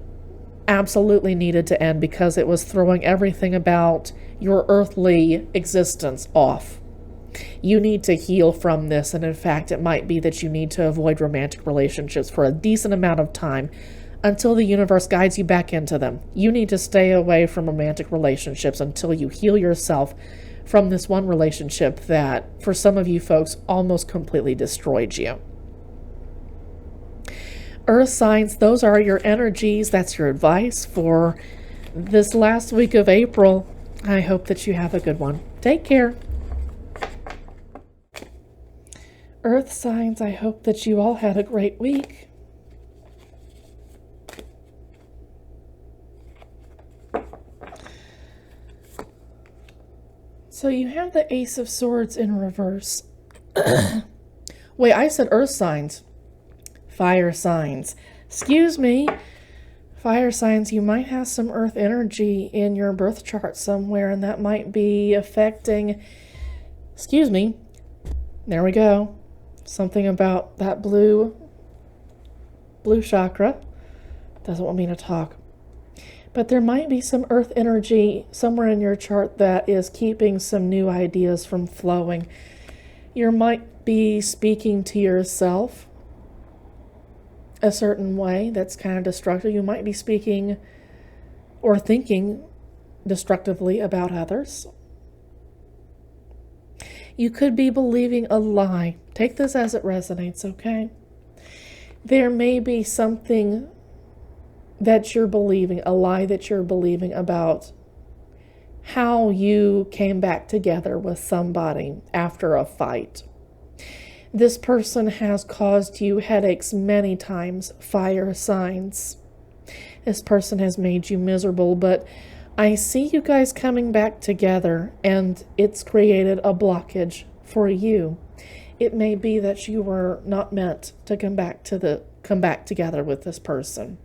absolutely needed to end because it was throwing everything about your earthly existence off. You need to heal from this, and in fact, it might be that you need to avoid romantic relationships for a decent amount of time until the universe guides you back into them. You need to stay away from romantic relationships until you heal yourself from this one relationship that, for some of you folks, almost completely destroyed you. Earth signs, those are your energies. That's your advice for this last week of April. I hope that you have a good one. Take care. Earth signs, I hope that you all had a great week. So you have the Ace of Swords in reverse. Wait, I said earth signs. Fire signs. Excuse me. Fire signs, you might have some earth energy in your birth chart somewhere, and that might be affecting... Excuse me. There we go. Something about that blue chakra. Doesn't want me to talk. But there might be some earth energy somewhere in your chart that is keeping some new ideas from flowing. You might be speaking to yourself a certain way that's kind of destructive. You might be speaking or thinking destructively about others. You could be believing a lie. Take this as it resonates, okay? There may be something that you're believing, a lie that you're believing about how you came back together with somebody after a fight. This person has caused you headaches many times, fire signs. This person has made you miserable, but I see you guys coming back together, and it's created a blockage for you. It may be that you were not meant to come back together with this person.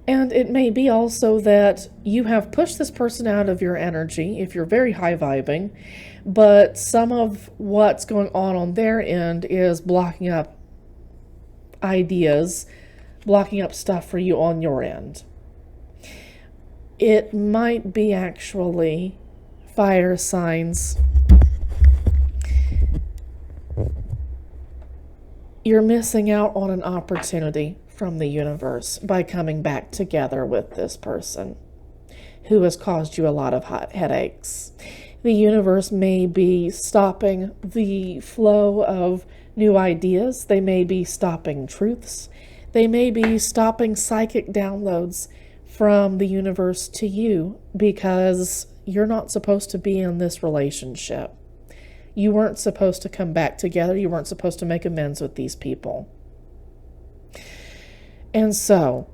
And it may be also that you have pushed this person out of your energy if you're very high vibing, but some of what's going on their end is blocking up ideas, blocking up stuff for you on your end. It might be actually fire signs. You're missing out on an opportunity from the universe by coming back together with this person who has caused you a lot of headaches. The universe may be stopping the flow of new ideas. They may be stopping truths. They may be stopping psychic downloads from the universe to you because you're not supposed to be in this relationship. You weren't supposed to come back together. You weren't supposed to make amends with these people. And so,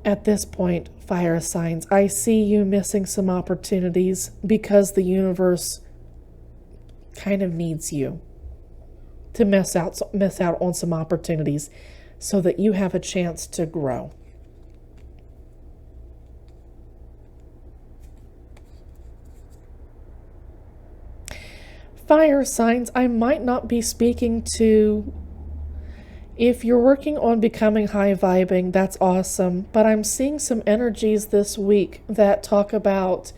at this point, fire signs, I see you missing some opportunities because the universe kind of needs you to miss out on some opportunities so that you have a chance to grow. Fire signs, I might not be speaking to. If you're working on becoming high vibing, that's awesome. But I'm seeing some energies this week that talk about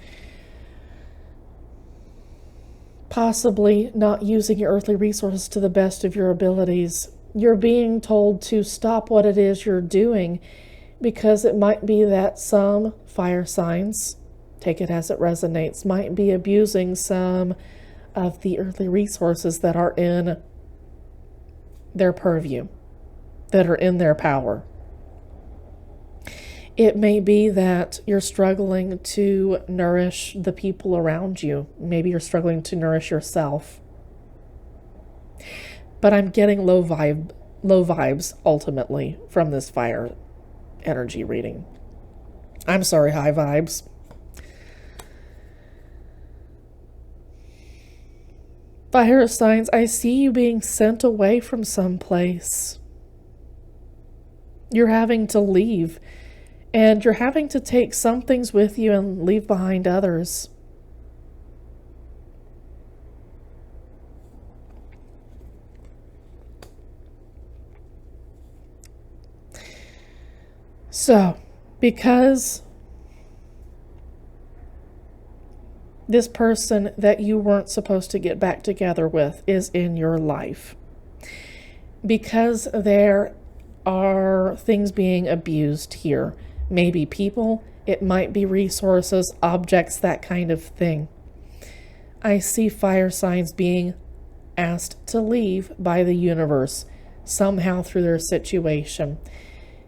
possibly not using your earthly resources to the best of your abilities. You're being told to stop what it is you're doing because it might be that some fire signs, take it as it resonates, might be abusing some of the earthly resources that are in their purview, that are in their power. It may be that you're struggling to nourish the people around you. Maybe you're struggling to nourish yourself. But I'm getting low vibes ultimately from this fire energy reading. I'm sorry, high vibes. Fire signs, I see you being sent away from someplace. You're having to leave, and you're having to take some things with you and leave behind others. So, because this person that you weren't supposed to get back together with is in your life, because there are things being abused here, maybe people, it might be resources, objects, that kind of thing. I see fire signs being asked to leave by the universe somehow through their situation,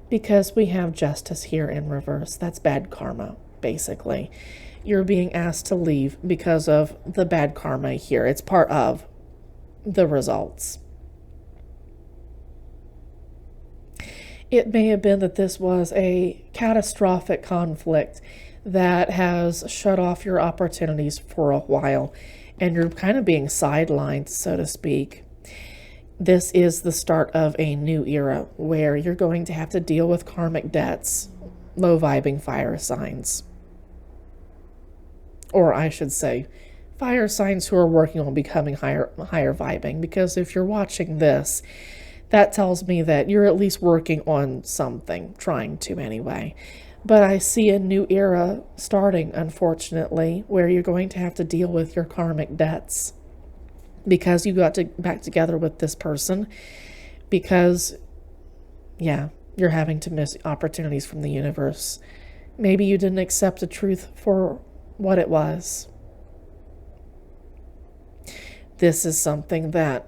because we have justice here in reverse. That's bad karma, basically. You're being asked to leave because of the bad karma here. It's part of the results. It may have been that this was a catastrophic conflict that has shut off your opportunities for a while, and you're kind of being sidelined, so to speak. This is the start of a new era where you're going to have to deal with karmic debts, low vibing fire signs. Or I should say, fire signs who are working on becoming higher vibing, because if you're watching this, that tells me that you're at least working on something, trying to anyway. But I see a new era starting, unfortunately, where you're going to have to deal with your karmic debts because you got back together with this person, because, yeah, you're having to miss opportunities from the universe. Maybe you didn't accept the truth for what it was. This is something that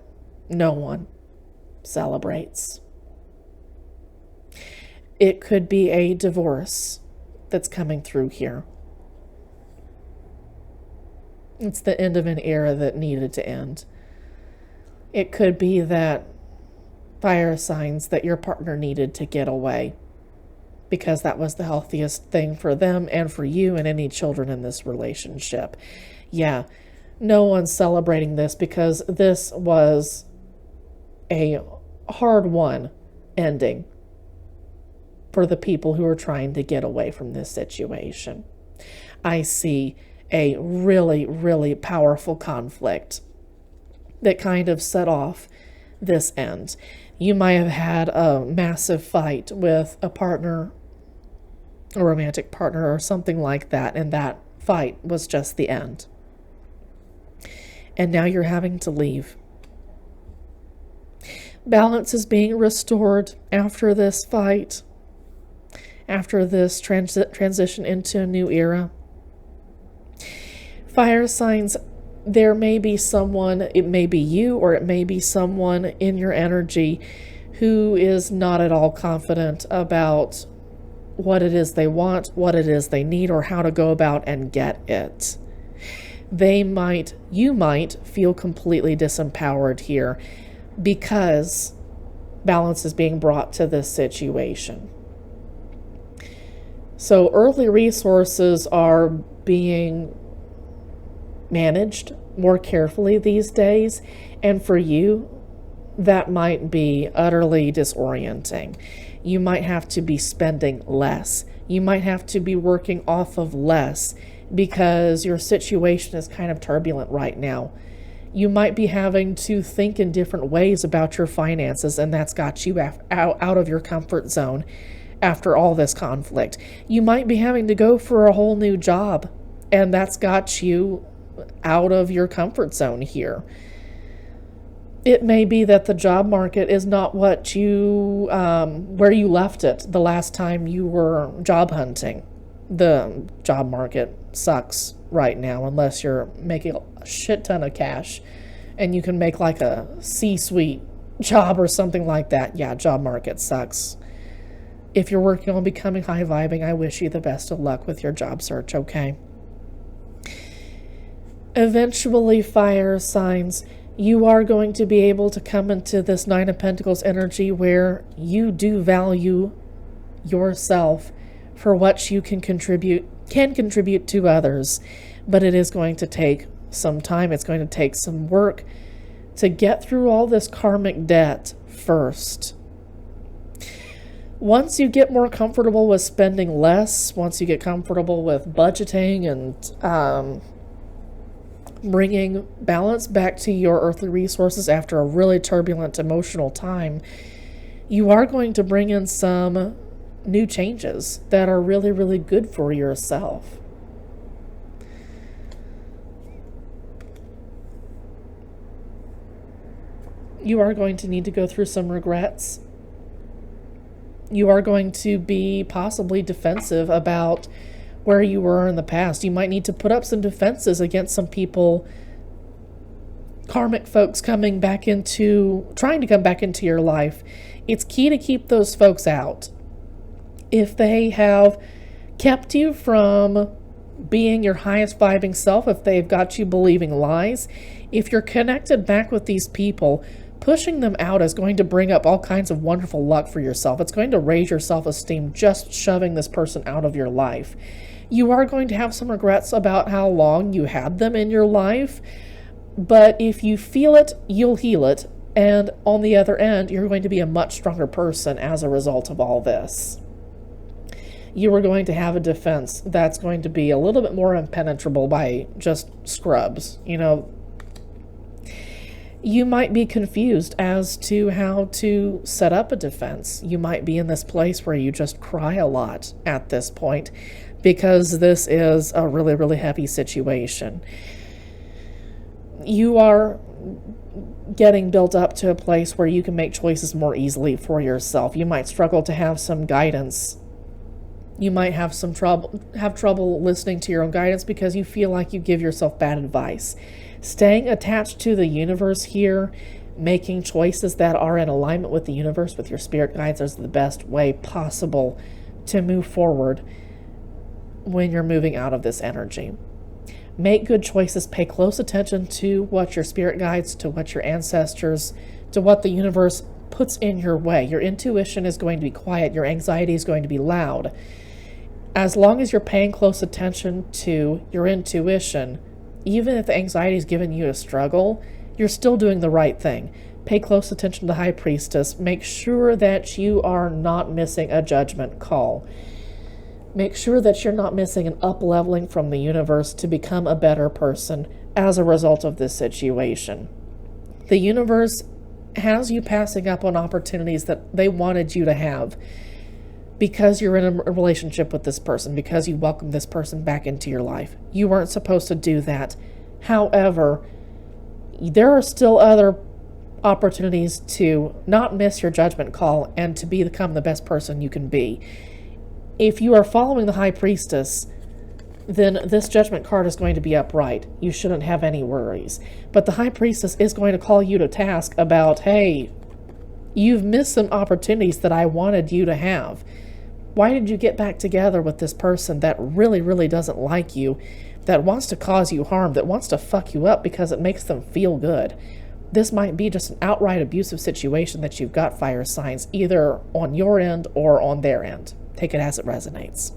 no one celebrates. It could be a divorce that's coming through here. It's the end of an era that needed to end. It could be that fire signs that your partner needed to get away because that was the healthiest thing for them and for you and any children in this relationship. Yeah, no one's celebrating this because this was a hard-won ending for the people who are trying to get away from this situation. I see a really, really powerful conflict that kind of set off this end. You might have had a massive fight with a partner, a romantic partner or something like that, and that fight was just the end. And now you're having to leave. Balance is being restored after this fight, after this transition into a new era. Fire signs, there may be someone, it may be you or it may be someone in your energy who is not at all confident about what it is they want, what it is they need, or how to go about and get it. You might feel completely disempowered here because balance is being brought to this situation. So earthly resources are being managed more carefully these days, and for you, that might be utterly disorienting. You might have to be spending less. You might have to be working off of less because your situation is kind of turbulent right now. You might be having to think in different ways about your finances, and that's got you out of your comfort zone after all this conflict. You might be having to go for a whole new job, and that's got you out of your comfort zone here. It may be that the job market is not what you, where you left it the last time you were job hunting. The job market sucks right now unless you're making a shit ton of cash and you can make like a C-suite job or something like that. Yeah, job market sucks. If you're working on becoming high vibing, I wish you the best of luck with your job search, okay? Eventually, fire signs, you are going to be able to come into this Nine of Pentacles energy where you do value yourself for what you can contribute to others, but it is going to take some time. It's going to take some work to get through all this karmic debt first. Once you get more comfortable with spending less, once you get comfortable with budgeting and bringing balance back to your earthly resources after a really turbulent emotional time, you are going to bring in some new changes that are really, really good for yourself. You are going to need to go through some regrets. You are going to be possibly defensive about where you were in the past. You might need to put up some defenses against some people, karmic folks trying to come back into your life. It's key to keep those folks out. If they have kept you from being your highest vibing self, if they've got you believing lies, if you're connected back with these people, pushing them out is going to bring up all kinds of wonderful luck for yourself. It's going to raise your self-esteem just shoving this person out of your life. You are going to have some regrets about how long you had them in your life, but if you feel it, you'll heal it. And on the other end, you're going to be a much stronger person as a result of all this. You are going to have a defense that's going to be a little bit more impenetrable by just scrubs. You might be confused as to how to set up a defense. You might be in this place where you just cry a lot at this point because this is a really, really heavy situation. You are getting built up to a place where you can make choices more easily for yourself. You might struggle to have some guidance. You might have trouble listening to your own guidance because you feel like you give yourself bad advice. Staying attached to the universe here, making choices that are in alignment with the universe, with your spirit guides, is the best way possible to move forward when you're moving out of this energy. Make good choices. Pay close attention to what your spirit guides, to what your ancestors, to what the universe puts in your way. Your intuition is going to be quiet. Your anxiety is going to be loud. As long as you're paying close attention to your intuition, even if the anxiety is giving you a struggle, you're still doing the right thing. Pay close attention to the High Priestess. Make sure that you are not missing a judgment call. Make sure that you're not missing an up-leveling from the universe to become a better person as a result of this situation. The universe has you passing up on opportunities that they wanted you to have because you're in a relationship with this person, because you welcome this person back into your life. You weren't supposed to do that. However, there are still other opportunities to not miss your judgment call and to become the best person you can be. If you are following the High Priestess, then this judgment card is going to be upright. You shouldn't have any worries. But the High Priestess is going to call you to task about, hey, you've missed some opportunities that I wanted you to have. Why did you get back together with this person that really, really doesn't like you, that wants to cause you harm, that wants to fuck you up because it makes them feel good? This might be just an outright abusive situation that you've got, fire signs, either on your end or on their end. Take it as it resonates.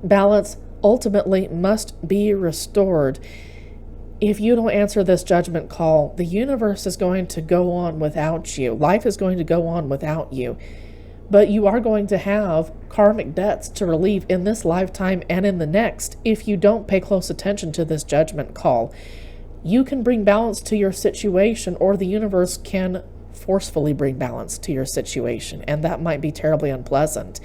Balance ultimately must be restored. If you don't answer this judgment call, the universe is going to go on without you. Life is going to go on without you. But you are going to have karmic debts to relieve in this lifetime and in the next if you don't pay close attention to this judgment call. You can bring balance to your situation, or the universe can forcefully bring balance to your situation, and that might be terribly unpleasant.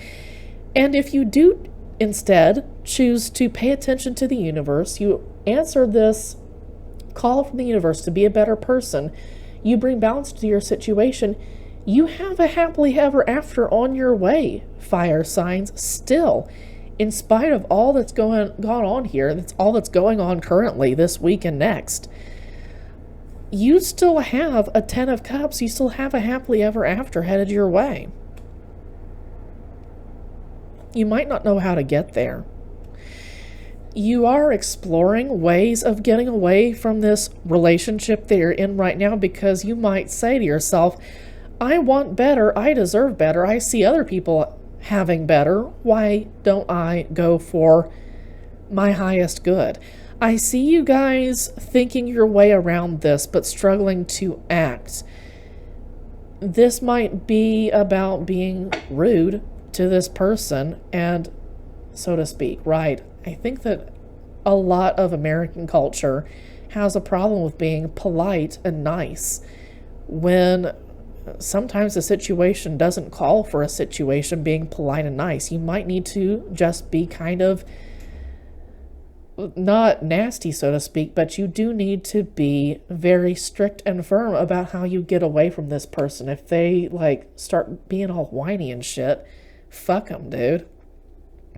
And if you do instead choose to pay attention to the universe, you answer this call from the universe to be a better person, you bring balance to your situation, you have a happily ever after on your way, fire signs, still. In spite of all that's gone on here, that's all that's going on currently this week and next, you still have a 10 of Cups. You still have a happily ever after headed your way. You might not know how to get there. You are exploring ways of getting away from this relationship that you're in right now, because you might say to yourself, I want better, I deserve better, I see other people having better, why don't I go for my highest good? I see you guys thinking your way around this, but struggling to act. This might be about being rude to this person, and so to speak, right? I think that a lot of American culture has a problem with being polite and nice when sometimes the situation doesn't call for a situation being polite and nice. You might need to just be kind of not nasty, so to speak, but you do need to be very strict and firm about how you get away from this person. If they start being all whiny and shit, fuck them, dude.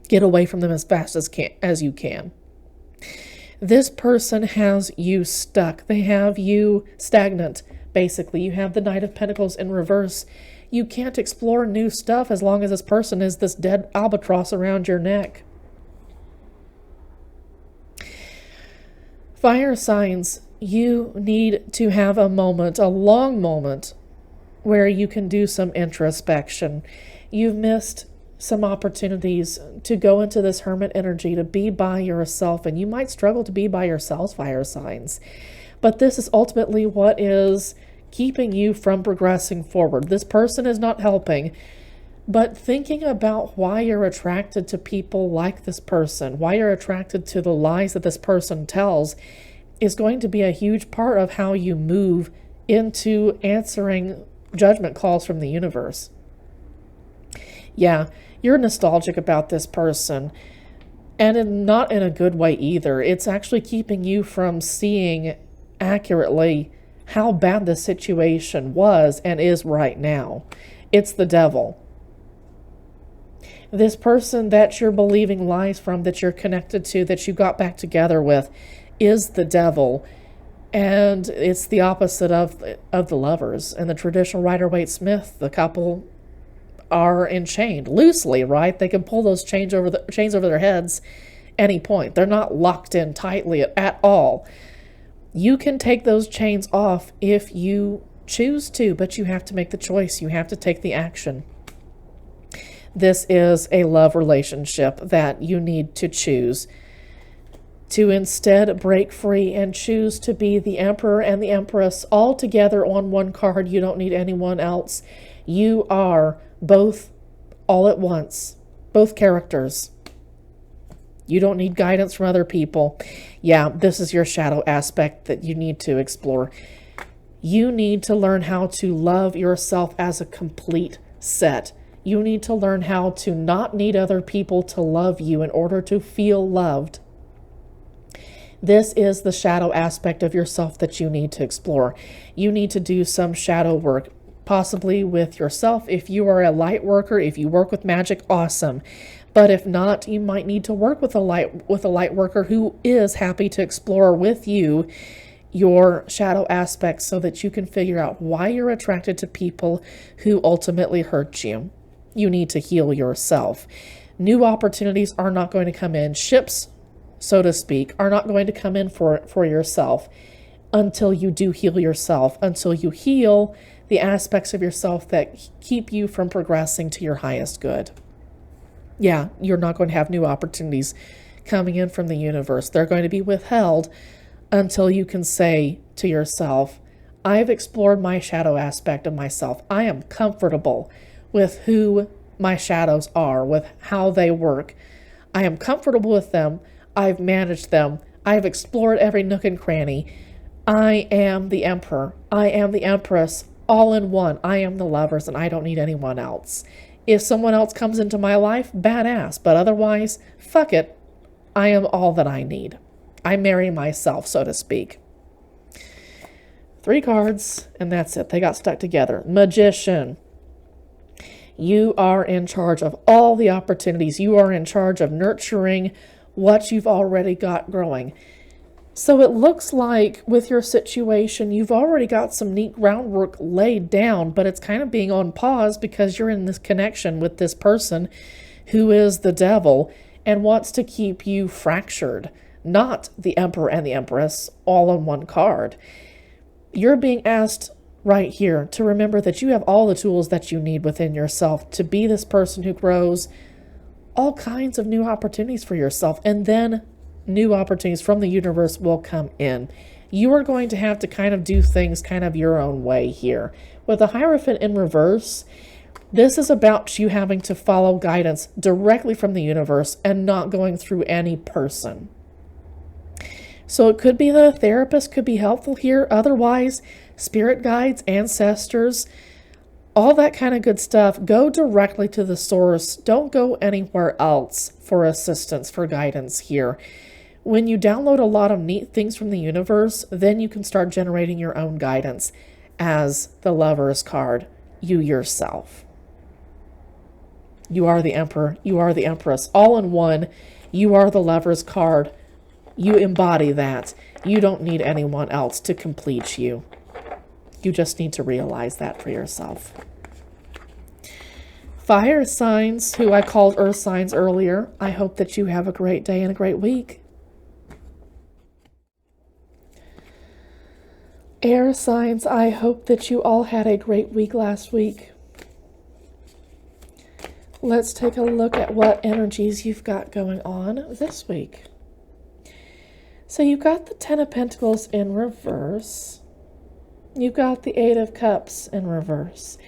Get away from them as fast as you can. This person has you stuck. They have you stagnant. Basically, you have the Knight of Pentacles in reverse. You can't explore new stuff as long as this person is this dead albatross around your neck. Fire signs, you need to have a moment, a long moment, where you can do some introspection. You've missed some opportunities to go into this hermit energy, to be by yourself, and you might struggle to be by yourselves, fire signs. But this is ultimately what is keeping you from progressing forward. This person is not helping, but thinking about why you're attracted to people like this person, why you're attracted to the lies that this person tells, is going to be a huge part of how you move into answering judgment calls from the universe. Yeah, you're nostalgic about this person, and not in a good way either. It's actually keeping you from seeing accurately how bad the situation was and is right now. It's the devil. This person that you're believing lies from, that you're connected to, that you got back together with, is the devil. And it's the opposite of the lovers. In the traditional Rider-Waite-Smith, the couple are enchained loosely, right? They can pull those chains over their heads any point. They're not locked in tightly at all. You can take those chains off if you choose to, but you have to make the choice. You have to take the action. This is a love relationship that you need to choose to instead break free and choose to be the Emperor and the Empress all together on one card. You don't need anyone else. You are both all at once, both characters. You don't need guidance from other people. Yeah, this is your shadow aspect that you need to explore. You need to learn how to love yourself as a complete set. You need to learn how to not need other people to love you in order to feel loved. This is the shadow aspect of yourself that you need to explore. You need to do some shadow work, possibly with yourself. If you are a light worker, if you work with magic, awesome. But if not, you might need to work with a light worker who is happy to explore with you your shadow aspects so that you can figure out why you're attracted to people who ultimately hurt you. You need to heal yourself. New opportunities are not going to come in. Ships, so to speak, are not going to come in for yourself until you do heal yourself, until you heal the aspects of yourself that keep you from progressing to your highest good. Yeah, you're not going to have new opportunities coming in from the universe. They're going to be withheld until you can say to yourself, I've explored my shadow aspect of myself. I am comfortable with who my shadows are, with how they work. I am comfortable with them. I've managed them. I've explored every nook and cranny. I am the Emperor. I am the Empress, all in one. I am the Lovers, and I don't need anyone else. If someone else comes into my life, badass. But otherwise, fuck it. I am all that I need. I marry myself, so to speak. 3 cards, and that's it. They got stuck together. Magician. You are in charge of all the opportunities. You are in charge of nurturing what you've already got growing. So it looks like with your situation, you've already got some neat groundwork laid down, but it's kind of being on pause because you're in this connection with this person who is the devil and wants to keep you fractured, not the Emperor and the Empress all on one card. You're being asked right here to remember that you have all the tools that you need within yourself to be this person who grows all kinds of new opportunities for yourself, and then new opportunities from the universe will come in. You are going to have to kind of do things kind of your own way here. With the Hierophant in reverse, this is about you having to follow guidance directly from the universe and not going through any person. So it could be the therapist could be helpful here. Otherwise, spirit guides, ancestors, all that kind of good stuff. Go directly to the source. Don't go anywhere else for assistance, for guidance here. When you download a lot of neat things from the universe, then you can start generating your own guidance as the Lover's card, you yourself. You are the Emperor. You are the Empress. All in one, you are the Lover's card. You embody that. You don't need anyone else to complete you. You just need to realize that for yourself. Fire signs, who I called earth signs earlier, I hope that you have a great day and a great week. Air signs, I hope that you all had a great week last week. Let's take a look at what energies you've got going on this week. So you've got the Ten of Pentacles in reverse. You've got the Eight of Cups in reverse.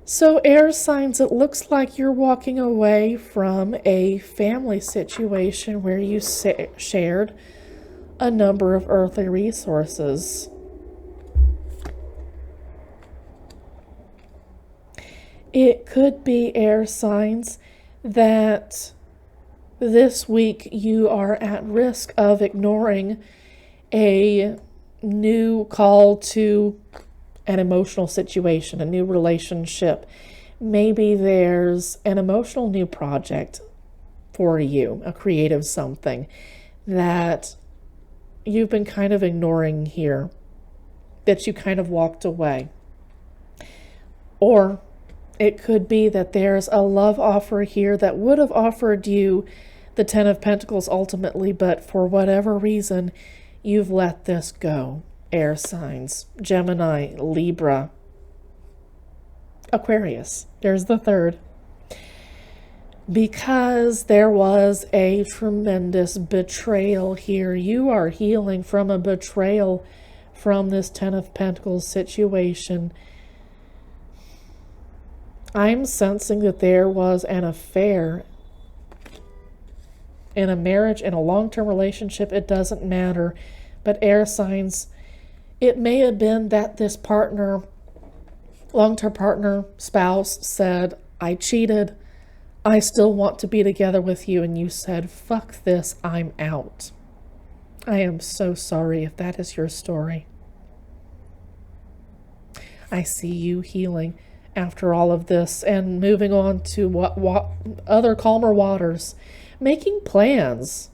So air signs, it looks like you're walking away from a family situation where you shared a number of earthly resources. It could be air signs that this week you are at risk of ignoring a new call to an emotional situation, a new relationship. Maybe there's an emotional new project for you, a creative something that you've been kind of ignoring here, that you kind of walked away. Or it could be that there's a love offer here that would have offered you the Ten of Pentacles ultimately, but for whatever reason, you've let this go. Air signs, Gemini, Libra, Aquarius. There's the third. Because there was a tremendous betrayal here. You are healing from a betrayal from this Ten of Pentacles situation. I'm sensing that there was an affair in a marriage, in a long-term relationship. It doesn't matter. But air signs, it may have been that this partner, long-term partner, spouse said, I cheated. I still want to be together with you. And you said, fuck this, I'm out. I am so sorry if that is your story. I see you healing after all of this and moving on to what other calmer waters, making plans,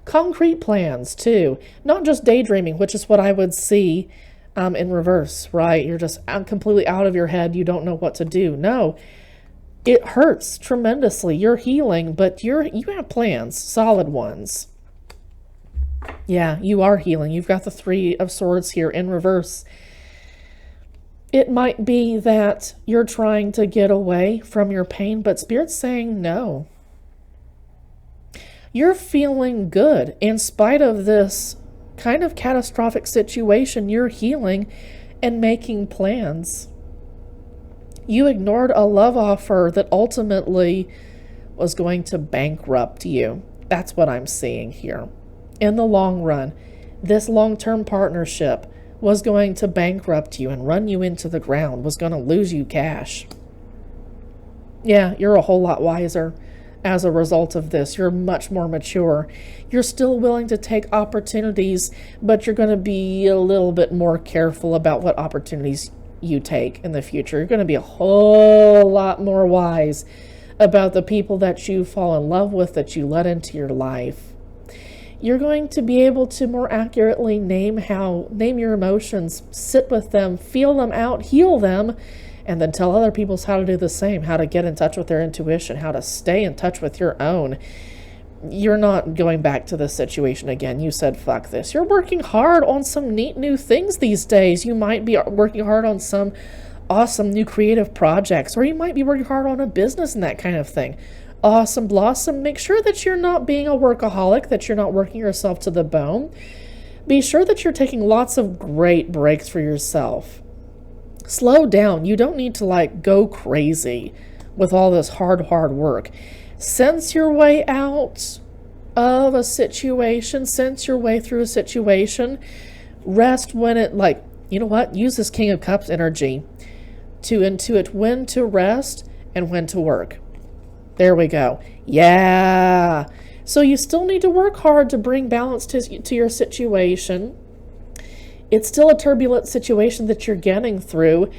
concrete plans too, not just daydreaming, which is what I would see in reverse, right? You're just completely out of your head. You don't know what to do. No, it hurts tremendously. You're healing, but you have plans, solid ones. Yeah, you are healing. You've got the Three of Swords here in reverse. It might be that you're trying to get away from your pain, but Spirit's saying no. You're feeling good. In spite of this kind of catastrophic situation, you're healing and making plans. You ignored a love offer that ultimately was going to bankrupt you. That's what I'm seeing here. In the long run, this long-term partnership was going to bankrupt you and run you into the ground, was going to lose you cash. Yeah, you're a whole lot wiser as a result of this. You're much more mature. You're still willing to take opportunities, but you're going to be a little bit more careful about what opportunities you take in the future. You're going to be a whole lot more wise about the people that you fall in love with, that you let into your life. You're going to be able to more accurately name your emotions, sit with them, feel them out, heal them, and then tell other people how to do the same, how to get in touch with their intuition, how to stay in touch with your own. You're not going back to this situation again. You said, fuck this. You're working hard on some neat new things these days. You might be working hard on some awesome new creative projects, or you might be working hard on a business and that kind of thing. Awesome blossom. Make sure that you're not being a workaholic, that you're not working yourself to the bone. Be sure that you're taking lots of great breaks for yourself. Slow down. You don't need to go crazy with all this hard work. Sense your way out of a situation. Sense your way through a situation. Rest when it, you know what? Use this King of Cups energy to intuit when to rest and when to work. There we go. Yeah. So you still need to work hard to bring balance to your situation. It's still a turbulent situation that you're getting through,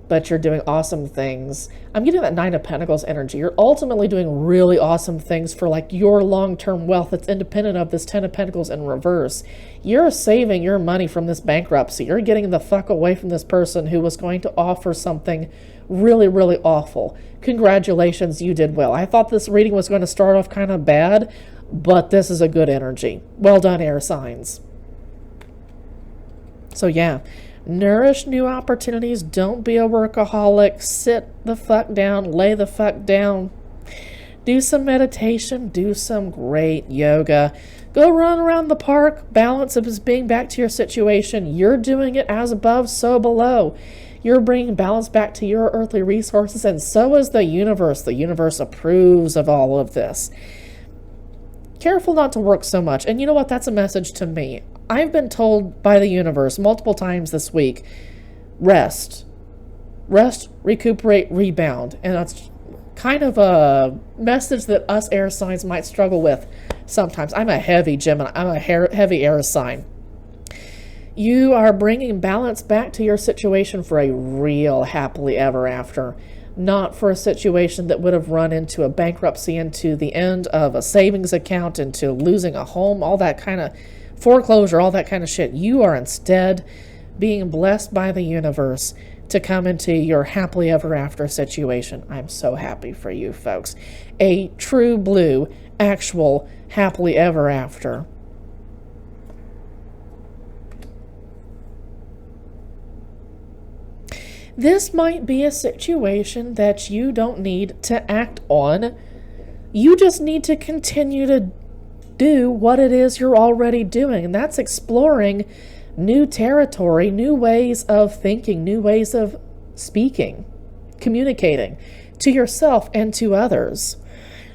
but you're doing awesome things. I'm getting that Nine of Pentacles energy. You're ultimately doing really awesome things for your long-term wealth that's independent of this Ten of Pentacles in reverse. You're saving your money from this bankruptcy. You're getting the fuck away from this person who was going to offer something really, really awful. Congratulations, you did well. I thought this reading was going to start off kind of bad, but this is a good energy. Well done, air signs. So yeah, nourish new opportunities. Don't be a workaholic. Sit the fuck down. Lay the fuck down. Do some meditation. Do some great yoga. Go run around the park. Balance is being back to your situation. You're doing it as above, so below. You're bringing balance back to your earthly resources, and so is the universe. The universe approves of all of this. Careful not to work so much. And you know what? That's a message to me. I've been told by the universe multiple times this week, rest, recuperate, rebound. And that's kind of a message that us air signs might struggle with sometimes. I'm a heavy Gemini. I'm a heavy air sign. You are bringing balance back to your situation for a real happily ever after, not for a situation that would have run into a bankruptcy, into the end of a savings account, into losing a home, all that kind of foreclosure, all that kind of shit. You are instead being blessed by the universe to come into your happily ever after situation. I'm so happy for you folks. A true blue, actual happily ever after. This might be a situation that you don't need to act on. You just need to continue to do what it is you're already doing, and that's exploring new territory, new ways of thinking, new ways of speaking, communicating to yourself and to others.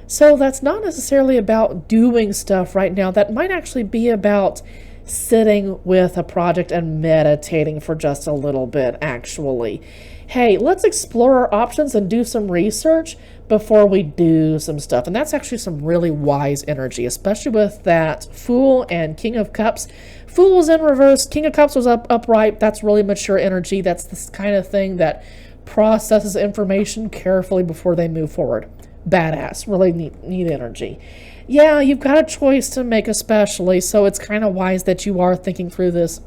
So that's not necessarily about doing stuff right now. That might actually be about sitting with a project and meditating for just a little bit, actually. Hey, let's explore our options and do some research before we do some stuff. And that's actually some really wise energy, especially with that Fool and King of Cups. Fool was in reverse. King of Cups was upright. That's really mature energy. That's the kind of thing that processes information carefully before they move forward. Badass. Really neat energy. Yeah, you've got a choice to make especially, so it's kind of wise that you are thinking through this,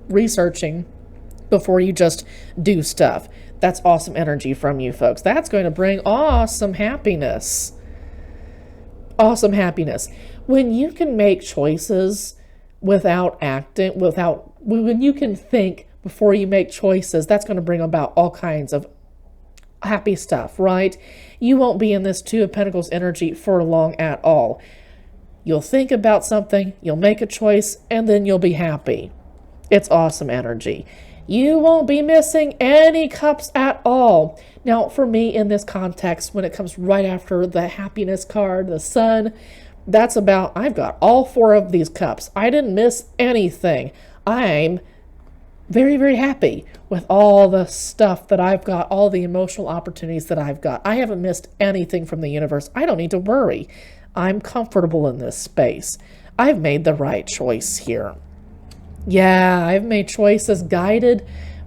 researching before you just do stuff. That's awesome energy from you folks. That's going to bring awesome happiness. Awesome happiness. When you can make choices without acting, when you can think before you make choices, that's going to bring about all kinds of happy stuff, right? You won't be in this Two of Pentacles energy for long at all. You'll think about something, you'll make a choice, and then you'll be happy. It's awesome energy. You won't be missing any cups at all. Now, for me, in this context, when it comes right after the happiness card, the sun, that's about, I've got all four of these cups. I didn't miss anything. I'm very, very happy with all the stuff that I've got, all the emotional opportunities that I've got. I haven't missed anything from the universe. I don't need to worry. I'm comfortable in this space. I've made the right choice here. Yeah, I've made choices guided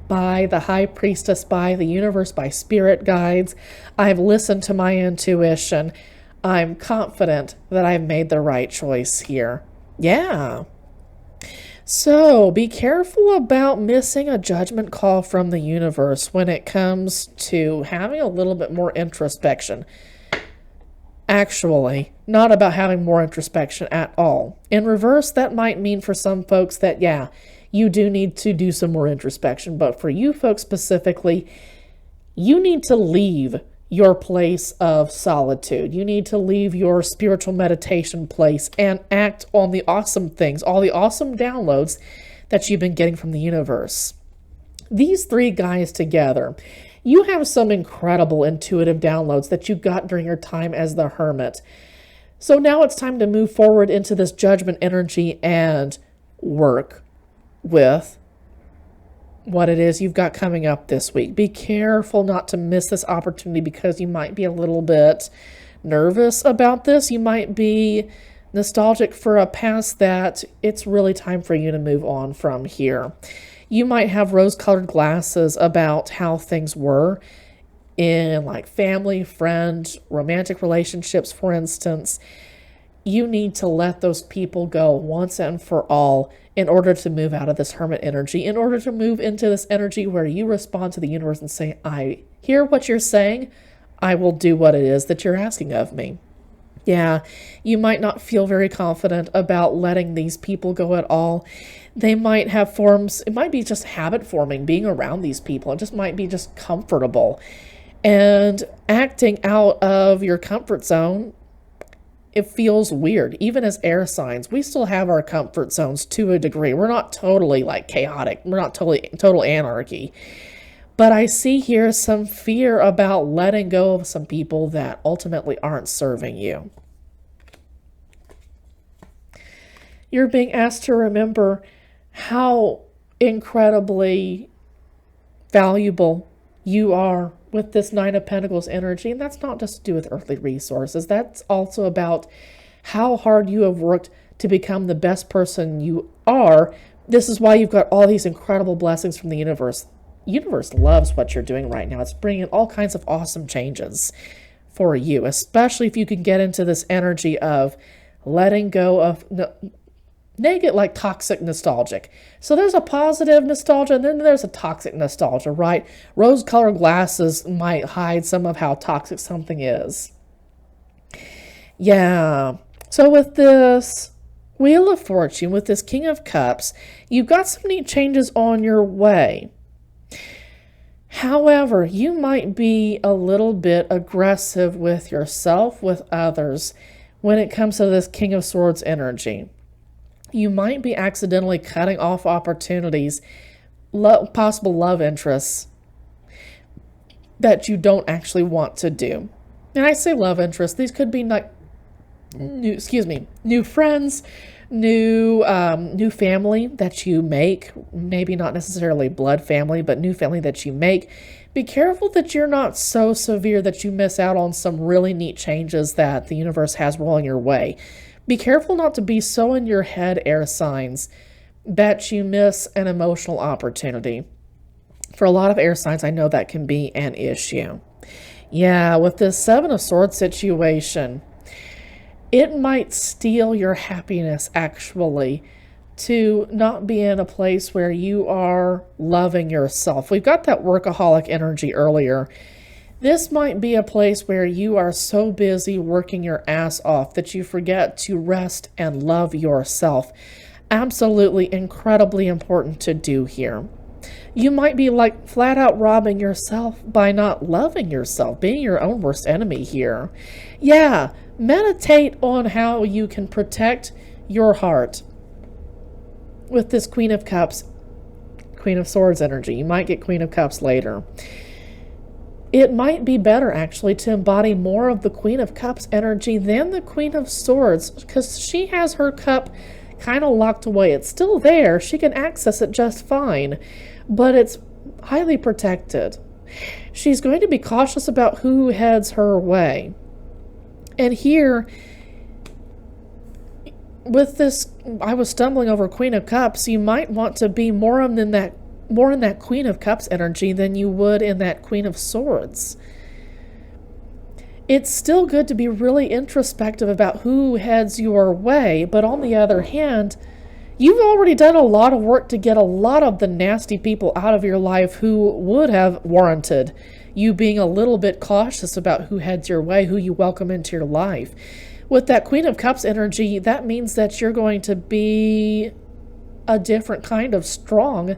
by the high priestess, by the universe, by spirit guides. I've listened to my intuition. I'm confident that I've made the right choice here. Yeah. So be careful about missing a judgment call from the universe when it comes to having a little bit more introspection. Actually, not about having more introspection at all. In reverse, that might mean for some folks that, yeah, you do need to do some more introspection. But for you folks specifically, you need to leave your place of solitude. You need to leave your spiritual meditation place and act on the awesome things, all the awesome downloads that you've been getting from the universe. These three guys together, you have some incredible intuitive downloads that you got during your time as the hermit. So now it's time to move forward into this judgment energy and work with what it is you've got coming up this week. Be careful not to miss this opportunity because you might be a little bit nervous about this. You might be nostalgic for a past that it's really time for you to move on from here. You might have rose-colored glasses about how things were in like family, friend, romantic relationships, for instance. You need to let those people go once and for all in order to move out of this hermit energy, in order to move into this energy where you respond to the universe and say, I hear what you're saying. I will do what it is that you're asking of me. Yeah, you might not feel very confident about letting these people go at all. They might have forms, it might be just habit forming, being around these people. It just might be just comfortable. And acting out of your comfort zone, it feels weird. Even as air signs, we still have our comfort zones to a degree. We're not totally like chaotic. We're not total anarchy. But I see here some fear about letting go of some people that ultimately aren't serving you. You're being asked to remember how incredibly valuable you are with this Nine of Pentacles energy. And that's not just to do with earthly resources. That's also about how hard you have worked to become the best person you are. This is why you've got all these incredible blessings from the universe. The universe loves what you're doing right now. It's bringing all kinds of awesome changes for you, especially if you can get into this energy of letting go of negative, like toxic nostalgic. So there's a positive nostalgia and then there's a toxic nostalgia, right? Rose-colored glasses might hide some of how toxic something is. Yeah. So with this Wheel of Fortune, with this King of Cups, you've got some neat changes on your way. However, you might be a little bit aggressive with yourself, with others, when it comes to this King of Swords energy. You might be accidentally cutting off opportunities, possible love interests that you don't actually want to do. And I say love interests, these could be like new friends, new family that you make, maybe not necessarily blood family, but new family that you make. Be careful that you're not so severe that you miss out on some really neat changes that the universe has rolling your way. Be careful not to be so in your head, air signs, that you miss an emotional opportunity. For a lot of air signs, I know that can be an issue. Yeah, with this Seven of Swords situation, it might steal your happiness, actually, to not be in a place where you are loving yourself. We've got that workaholic energy earlier. This might be a place where you are so busy working your ass off that you forget to rest and love yourself. Absolutely incredibly important to do here. You might be like flat out robbing yourself by not loving yourself, being your own worst enemy here. Yeah, meditate on how you can protect your heart with this Queen of Cups, Queen of Swords energy. You might get Queen of Cups later. It might be better, actually, to embody more of the Queen of Cups energy than the Queen of Swords, because she has her cup kind of locked away. It's still there. She can access it just fine, but it's highly protected. She's going to be cautious about who heads her way. And here, with this, I was stumbling over Queen of Cups. You might want to be more in that Queen of Cups energy than you would in that Queen of Swords. It's still good to be really introspective about who heads your way, but on the other hand, you've already done a lot of work to get a lot of the nasty people out of your life who would have warranted you being a little bit cautious about who heads your way, who you welcome into your life. With that Queen of Cups energy, that means that you're going to be a different kind of strong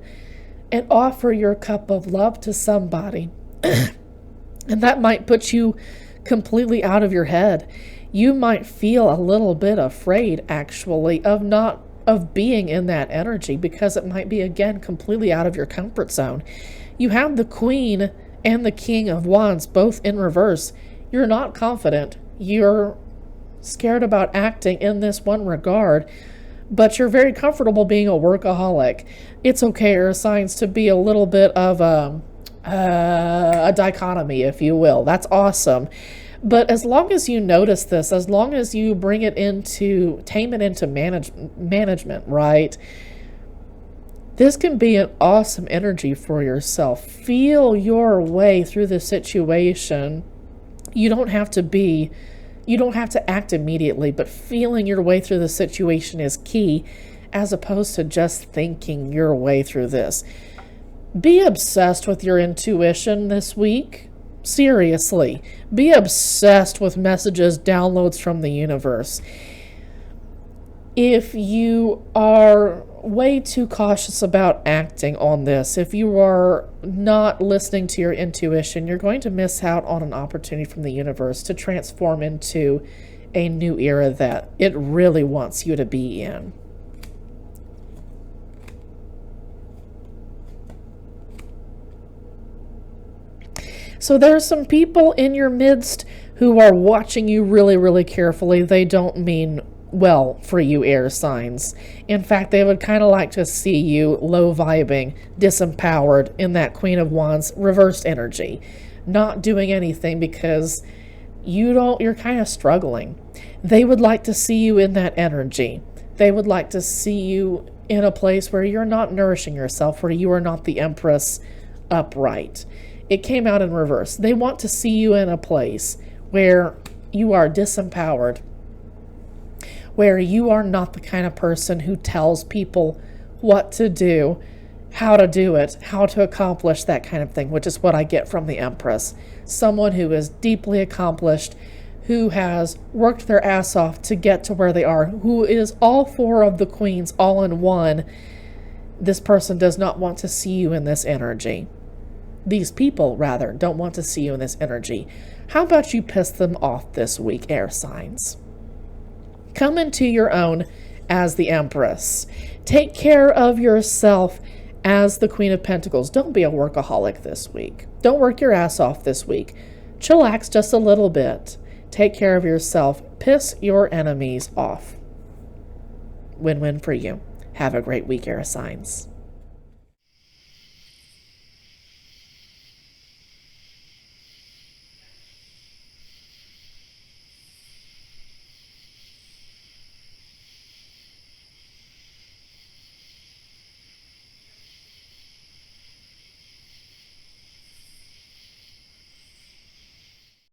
and offer your cup of love to somebody. And that might put you completely out of your head. You might feel a little bit afraid, actually, of being in that energy, because it might be, again, completely out of your comfort zone. You have the Queen and the King of Wands both in reverse. You're not confident. You're scared about acting in this one regard, but you're very comfortable being a workaholic. It's okay, air signs, to be a little bit of a dichotomy, if you will. That's awesome. But as long as you notice this, as long as you tame it into management, right? This can be an awesome energy for yourself. Feel your way through the situation. You don't have to act immediately, but feeling your way through the situation is key, as opposed to just thinking your way through this. Be obsessed with your intuition this week. Seriously. Be obsessed with messages, downloads from the universe. If you are way too cautious about acting on this, if you are not listening to your intuition, you're going to miss out on an opportunity from the universe to transform into a new era that it really wants you to be in. So there are some people in your midst who are watching you really, really carefully. They don't mean well for you, air signs. In fact, they would kind of like to see you low vibing, disempowered in that Queen of Wands reversed energy, not doing anything because you're kind of struggling. They would like to see you in that energy. They would like to see you in a place where you're not nourishing yourself, where you are not the Empress upright. It came out in reverse. They want to see you in a place where you are disempowered, where you are not the kind of person who tells people what to do, how to do it, how to accomplish that kind of thing, which is what I get from the Empress. Someone who is deeply accomplished, who has worked their ass off to get to where they are, who is all four of the queens all in one. This person does not want to see you in this energy. These people, rather, don't want to see you in this energy. How about you piss them off this week, air signs? Come into your own as the Empress. Take care of yourself as the Queen of Pentacles. Don't be a workaholic this week. Don't work your ass off this week. Chillax just a little bit. Take care of yourself. Piss your enemies off. Win-win for you. Have a great week, air signs.